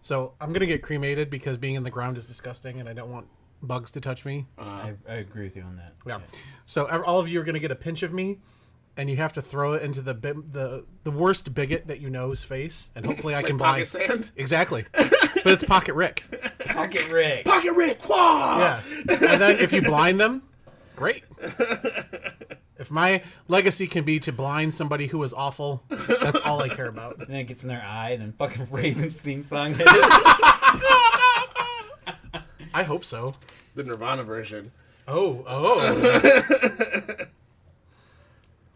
Speaker 4: So I'm going to get cremated because being in the ground is disgusting and I don't want bugs to touch me.
Speaker 3: I agree with you on that.
Speaker 4: Yeah. So all of you are going to get a pinch of me, and you have to throw it into the worst bigot that you know's face, and hopefully I can blind.
Speaker 1: Pocket sand?
Speaker 4: Exactly. But it's Pocket Rick.
Speaker 3: Pocket Rick.
Speaker 1: Pocket Rick! Quah!
Speaker 4: Yeah. And then if you blind them, great. If my legacy can be to blind somebody who is awful, that's all I care about.
Speaker 3: And then it gets in their eye, and then fucking Raven's theme song hits.
Speaker 4: I hope so.
Speaker 1: The Nirvana version.
Speaker 4: Oh.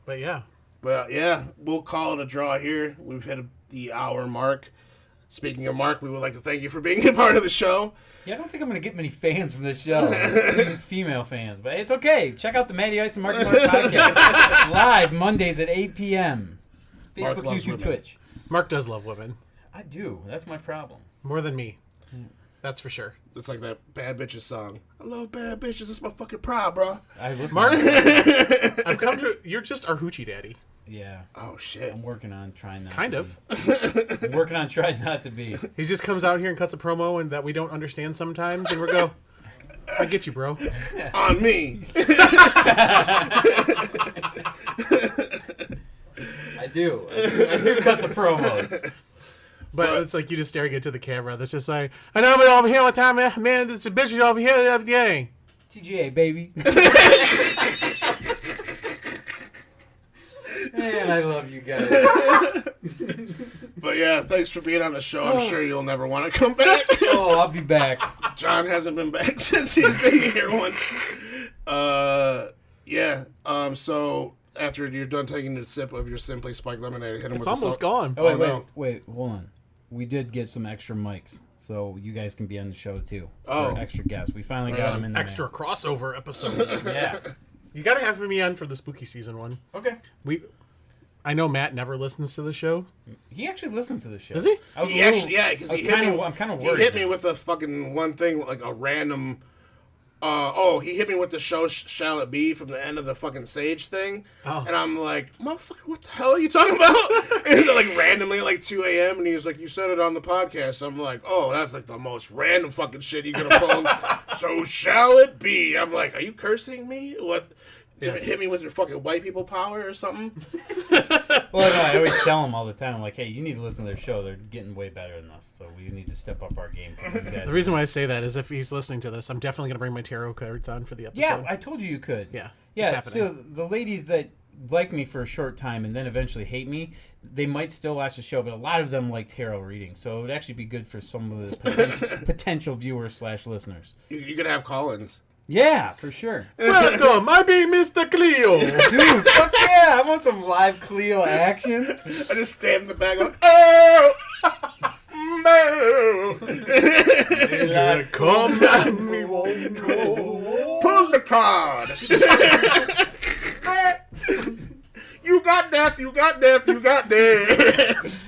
Speaker 4: But yeah.
Speaker 1: Well, yeah, we'll call it a draw here. We've hit the hour mark. Speaking of Mark, we would like to thank you for being a part of the show.
Speaker 3: Yeah, I don't think I'm going to get many fans from this show. Female fans. But it's okay. Check out the Matty Ice and Marky Mark podcast. Live Mondays at 8 p.m.
Speaker 1: Mark
Speaker 3: Facebook,
Speaker 1: loves
Speaker 3: YouTube,
Speaker 1: women.
Speaker 3: Twitch.
Speaker 4: Mark does love women.
Speaker 3: I do. That's my problem.
Speaker 4: More than me. That's for sure.
Speaker 1: It's like that Bad Bitches song. I love bad bitches. It's my fucking pride, bro.
Speaker 3: I listen.
Speaker 4: Mark, I've come to... You're just our hoochie daddy.
Speaker 3: Yeah.
Speaker 1: Oh, shit.
Speaker 3: I'm working on trying not
Speaker 4: Kind
Speaker 3: to
Speaker 4: of.
Speaker 3: be. I'm working on trying not to be.
Speaker 4: He just comes out here and cuts a promo and that we don't understand sometimes, and we go, I get you, bro.
Speaker 1: On me.
Speaker 3: I do. I do cut the promos.
Speaker 4: But it's like you just staring into the camera. That's just like, I know, but over here all the time, man, it's a bitch over here every day.
Speaker 3: TGA, baby. And I love you guys.
Speaker 1: But yeah, thanks for being on the show. I'm sure you'll never want to come back.
Speaker 3: Oh, I'll be back.
Speaker 1: John hasn't been back since he's been here once. Yeah. So after you're done taking a sip of your Simply Spiked lemonade, hit him
Speaker 4: It's
Speaker 1: with
Speaker 4: almost
Speaker 1: the
Speaker 4: gone.
Speaker 3: Oh, wait,
Speaker 1: Oh,
Speaker 3: wait,
Speaker 1: no.
Speaker 3: wait, hold on. We did get some extra mics, so you guys can be on the show too.
Speaker 1: Oh.
Speaker 3: For extra guests. We finally
Speaker 1: Right
Speaker 3: got
Speaker 1: on.
Speaker 3: them in there.
Speaker 4: Extra crossover episode.
Speaker 3: Yeah.
Speaker 4: You gotta have me on for the spooky season one.
Speaker 3: Okay.
Speaker 4: I know Matt never listens to the show.
Speaker 3: He actually listens to the show.
Speaker 4: Does he?
Speaker 3: I was
Speaker 1: He
Speaker 3: a little-
Speaker 1: actually, yeah, because
Speaker 3: I
Speaker 1: he
Speaker 3: was
Speaker 1: hit me.
Speaker 3: kinda- I'm kind of
Speaker 1: He
Speaker 3: worried.
Speaker 1: hit me
Speaker 3: now.
Speaker 1: with a fucking one thing, like a random. He hit me with the show "Shall It Be" from the end of the fucking Sage thing,
Speaker 4: Oh.
Speaker 1: and I'm like, "Motherfucker, what the hell are you talking about?" And it's like randomly, like 2 a.m., and he was like, "You said it on the podcast." I'm like, "Oh, that's like the most random fucking shit you could have pulled." So shall it be? I'm like, "Are you cursing me? What?
Speaker 4: Yes.
Speaker 1: Hit me with your fucking white people power or something?"
Speaker 3: Well, no, I always tell them all the time, like, hey, you need to listen to their show. They're getting way better than us, so we need to step up our game. 'Cause these guys
Speaker 4: The reason why I say that is if he's listening to this, I'm definitely gonna bring my tarot cards on for the episode.
Speaker 3: Yeah, I told you could.
Speaker 4: Yeah,
Speaker 3: Yeah,
Speaker 4: it's
Speaker 3: so
Speaker 4: happening.
Speaker 3: the ladies that like me for a short time and then eventually hate me, they might still watch the show, but a lot of them like tarot reading, so it would actually be good for some of the potential viewers / listeners.
Speaker 1: You could have call-ins.
Speaker 3: Yeah, for sure.
Speaker 4: Welcome, I be Mr. Cleo.
Speaker 3: Dude, fuck yeah, I want some live Cleo action.
Speaker 1: I just stand in the back going, "Oh, no."
Speaker 4: Come and we won't go.
Speaker 1: Pull the card. You got death, you got death, you got death.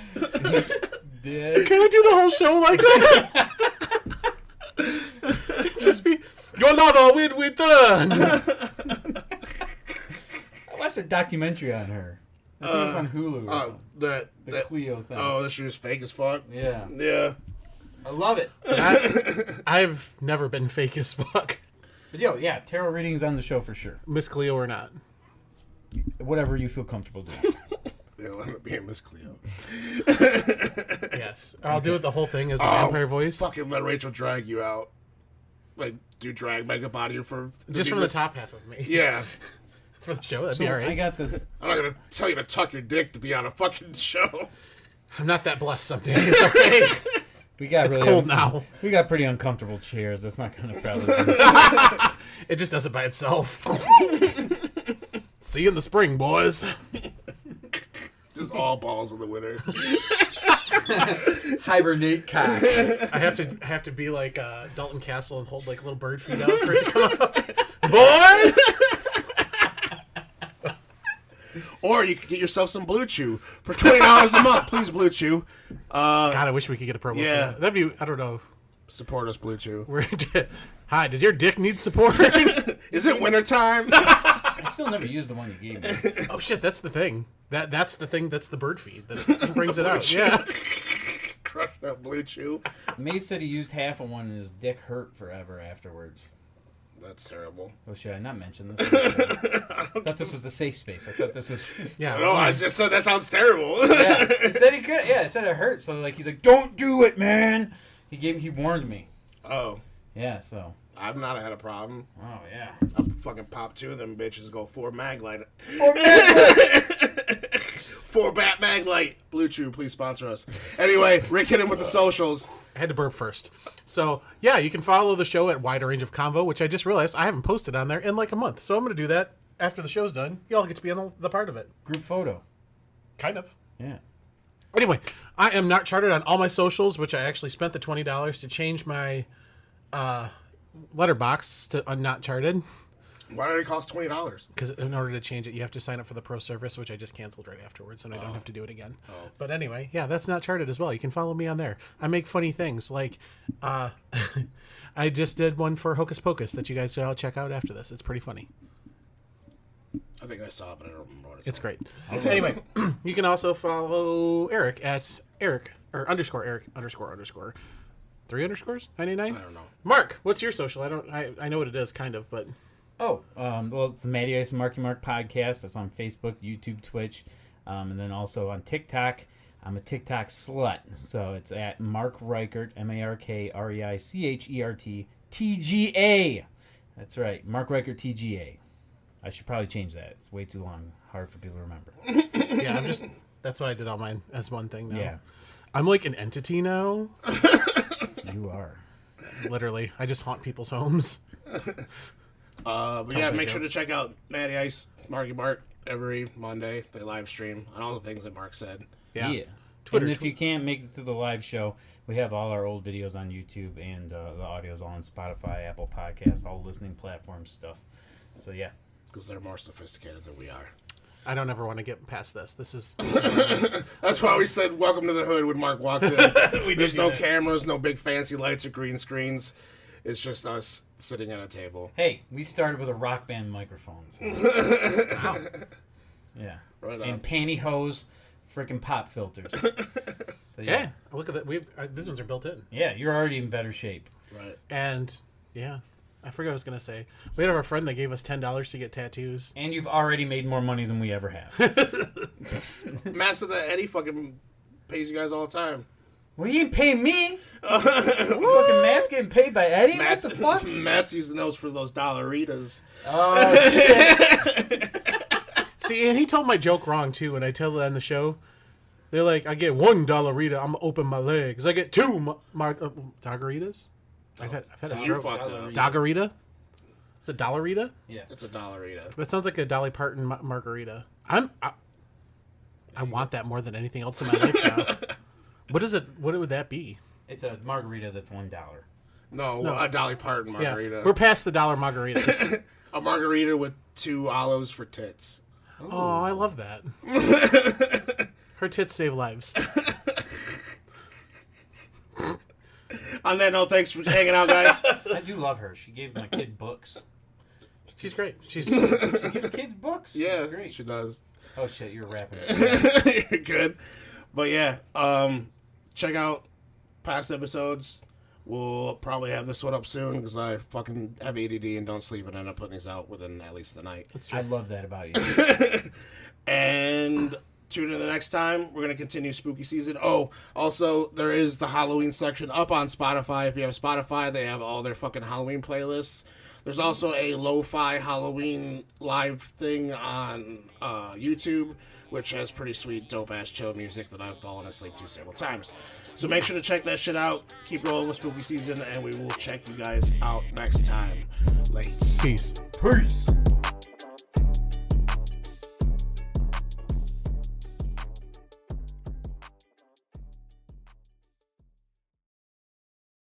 Speaker 3: Dead.
Speaker 4: Can I do the whole show like that? Just be your lover will return.
Speaker 3: I watched a documentary on her. I think it was on Hulu or something. The
Speaker 1: that
Speaker 3: Cleo thing.
Speaker 1: oh, that shit was fake as fuck.
Speaker 3: Yeah.
Speaker 1: Yeah.
Speaker 3: I love it.
Speaker 4: I've never been fake as fuck,
Speaker 3: But yo, yeah, tarot readings on the show for sure.
Speaker 4: Miss Cleo or not.
Speaker 3: Whatever you feel comfortable doing.
Speaker 1: It'll end up being Miss Cleo.
Speaker 4: Yes, I'll do it the whole thing as the vampire voice,
Speaker 1: Fucking let Rachel drag you out. Like, do drag makeup out of you for
Speaker 4: just from the top half of me.
Speaker 1: Yeah.
Speaker 4: For the show, that'd
Speaker 3: So
Speaker 4: be alright.
Speaker 3: I got this.
Speaker 1: I'm not gonna tell you to tuck your dick to be on a fucking show.
Speaker 4: I'm not that blessed some days. Okay,
Speaker 3: We got
Speaker 4: it's
Speaker 3: really
Speaker 4: cold now.
Speaker 3: We got pretty uncomfortable chairs. That's not going to probably.
Speaker 4: It just does it by itself. See you in the spring, boys.
Speaker 1: Just all balls in the winter.
Speaker 3: Hibernate cock.
Speaker 4: I have to be like Dalton Castle and hold like little bird feet out for it to come up. Boys!
Speaker 1: Or you could get yourself some Blue Chew for $20 a month. Please, Blue Chew.
Speaker 4: God, I wish we could get a promo
Speaker 1: Yeah.
Speaker 4: for that. That'd be, I don't know.
Speaker 1: Support us, Blue Chew.
Speaker 4: Hi, does your dick need support?
Speaker 1: Is it wintertime?
Speaker 3: I still never used the one you gave me.
Speaker 4: Oh shit, that's the thing. That's the thing. That's the bird feed that brings it out.
Speaker 1: Chew.
Speaker 4: Yeah.
Speaker 1: Crush that Blue Chew.
Speaker 3: Mace said he used half of one and his dick hurt forever afterwards.
Speaker 1: That's terrible.
Speaker 3: Oh, should I not mention this? I thought this was the safe space. I thought this is.
Speaker 4: Yeah.
Speaker 1: No, I just said that sounds terrible.
Speaker 3: Yeah, it said he could. Yeah, it said it hurt. So like he's like, "Don't do it, man." He warned me.
Speaker 1: Oh,
Speaker 3: Yeah. So.
Speaker 1: I've not had a problem.
Speaker 3: Oh yeah.
Speaker 1: I fucking pop two of them bitches, go 4 mag light. 4 bat mag light. Blue Chew, please sponsor us. Anyway, Rick hit him with the socials.
Speaker 4: I had to burp first. So, yeah, you can follow the show at Wider Range of Convo, which I just realized I haven't posted on there in like a month. So I'm going to do that after the show's done. You all get to be on the part of it.
Speaker 3: Group photo.
Speaker 4: Kind of.
Speaker 3: Yeah.
Speaker 4: Anyway, I am not chartered on all my socials, which I actually spent the $20 to change my letterbox to not charted.
Speaker 1: Why did it cost $20?
Speaker 4: Because in order to change it, you have to sign up for the pro service, which I just canceled right afterwards, and I don't have to do it again. But anyway, yeah, that's not charted as well. You can follow me on there. I make funny things like I just did one for Hocus Pocus that you guys should all check out after this. It's pretty funny.
Speaker 1: I think I saw it, but I don't remember what
Speaker 4: It's great. Anyway, you can also follow Eric at Eric or underscore Eric underscore 3 underscores 99.
Speaker 1: I don't know.
Speaker 4: Mark, what's your social? I know what it is, kind of, but
Speaker 3: Oh, well, it's the Matty Ice and Marky Mark podcast. That's on Facebook, YouTube, Twitch, and then also on TikTok. I'm a TikTok slut, so it's at Mark Reichert, MarkReichert, TGA. That's right, Mark Reichert TGA. I should probably change that. It's way too long. Hard for people to remember.
Speaker 4: Yeah, that's what I did on mine as one thing now.
Speaker 3: Yeah.
Speaker 4: I'm like an entity now.
Speaker 3: You are.
Speaker 4: Literally. I just haunt people's homes.
Speaker 1: But yeah,
Speaker 4: bad
Speaker 1: make sure to
Speaker 4: jokes.
Speaker 1: check out Matty Ice, Marky Mark every Monday. They live stream on all the things that Mark said.
Speaker 4: Yeah.
Speaker 3: And if you can't make it to the live show, we have all our old videos on YouTube, and the audio's all on Spotify, Apple Podcasts, all listening platform stuff. So yeah.
Speaker 1: Because they're more sophisticated than we are.
Speaker 4: I don't ever want to get past this. This is
Speaker 1: That's why we said welcome to the hood when Mark walked in. There's no cameras, no big fancy lights or green screens. It's just us sitting at a table.
Speaker 3: Hey, we started with a rock band microphone. So.
Speaker 4: wow.
Speaker 3: Yeah.
Speaker 1: Right on.
Speaker 3: And pantyhose, freaking pop filters. So,
Speaker 4: Yeah. Look at that. These ones are built in.
Speaker 3: Yeah, you're already in better shape.
Speaker 1: Right.
Speaker 4: And yeah, I forgot what I was gonna say. We had our friend that gave us $10 to get tattoos.
Speaker 3: And you've already made more money than we ever have.
Speaker 1: Master that Eddie fucking pays you guys all the time.
Speaker 3: Well, you ain't paying me. Fucking Matt's getting paid by Eddie? What the fuck?
Speaker 1: Matt's using those for those dollaritas.
Speaker 3: Oh, shit.
Speaker 4: See, and he told my joke wrong too. When I tell that on the show, they're like, "I get $1 I'm gonna open my legs. I get two margaritas." I've had a
Speaker 1: So you
Speaker 4: stroke.
Speaker 1: fucked up.
Speaker 4: Dollarita? Is it dollarita?
Speaker 3: Yeah.
Speaker 1: It's a dollarita.
Speaker 4: That sounds like a Dolly Parton margarita. I want that more than anything else in my life now. What is it? What would that be?
Speaker 3: It's a margarita that's $1.
Speaker 1: No, a Dolly Parton margarita.
Speaker 4: Yeah, we're past the dollar margaritas.
Speaker 1: A margarita with 2 olives for tits.
Speaker 3: Ooh.
Speaker 4: Oh, I love that. Her tits save lives.
Speaker 1: On that note, thanks for hanging out, guys.
Speaker 3: I do love her. She gave my kid books.
Speaker 4: She's great. She's
Speaker 3: She gives kids books?
Speaker 1: Yeah,
Speaker 3: She's great.
Speaker 1: she does.
Speaker 3: Oh, shit, you're rapping it.
Speaker 1: You're good. But yeah, check out past episodes. We'll probably have this one up soon because I fucking have ADD and don't sleep and end up putting these out within at least the night.
Speaker 4: That's true.
Speaker 3: I love that about you.
Speaker 1: And tune in the next time. We're going to continue spooky season. Oh, also, there is the Halloween section up on Spotify. If you have Spotify, they have all their fucking Halloween playlists. There's also a lo-fi Halloween live thing on YouTube, which has pretty sweet, dope-ass chill music that I've fallen asleep to several times. So make sure to check that shit out. Keep rolling with spooky season, and we will check you guys out next time. Late.
Speaker 4: Peace.
Speaker 3: Peace.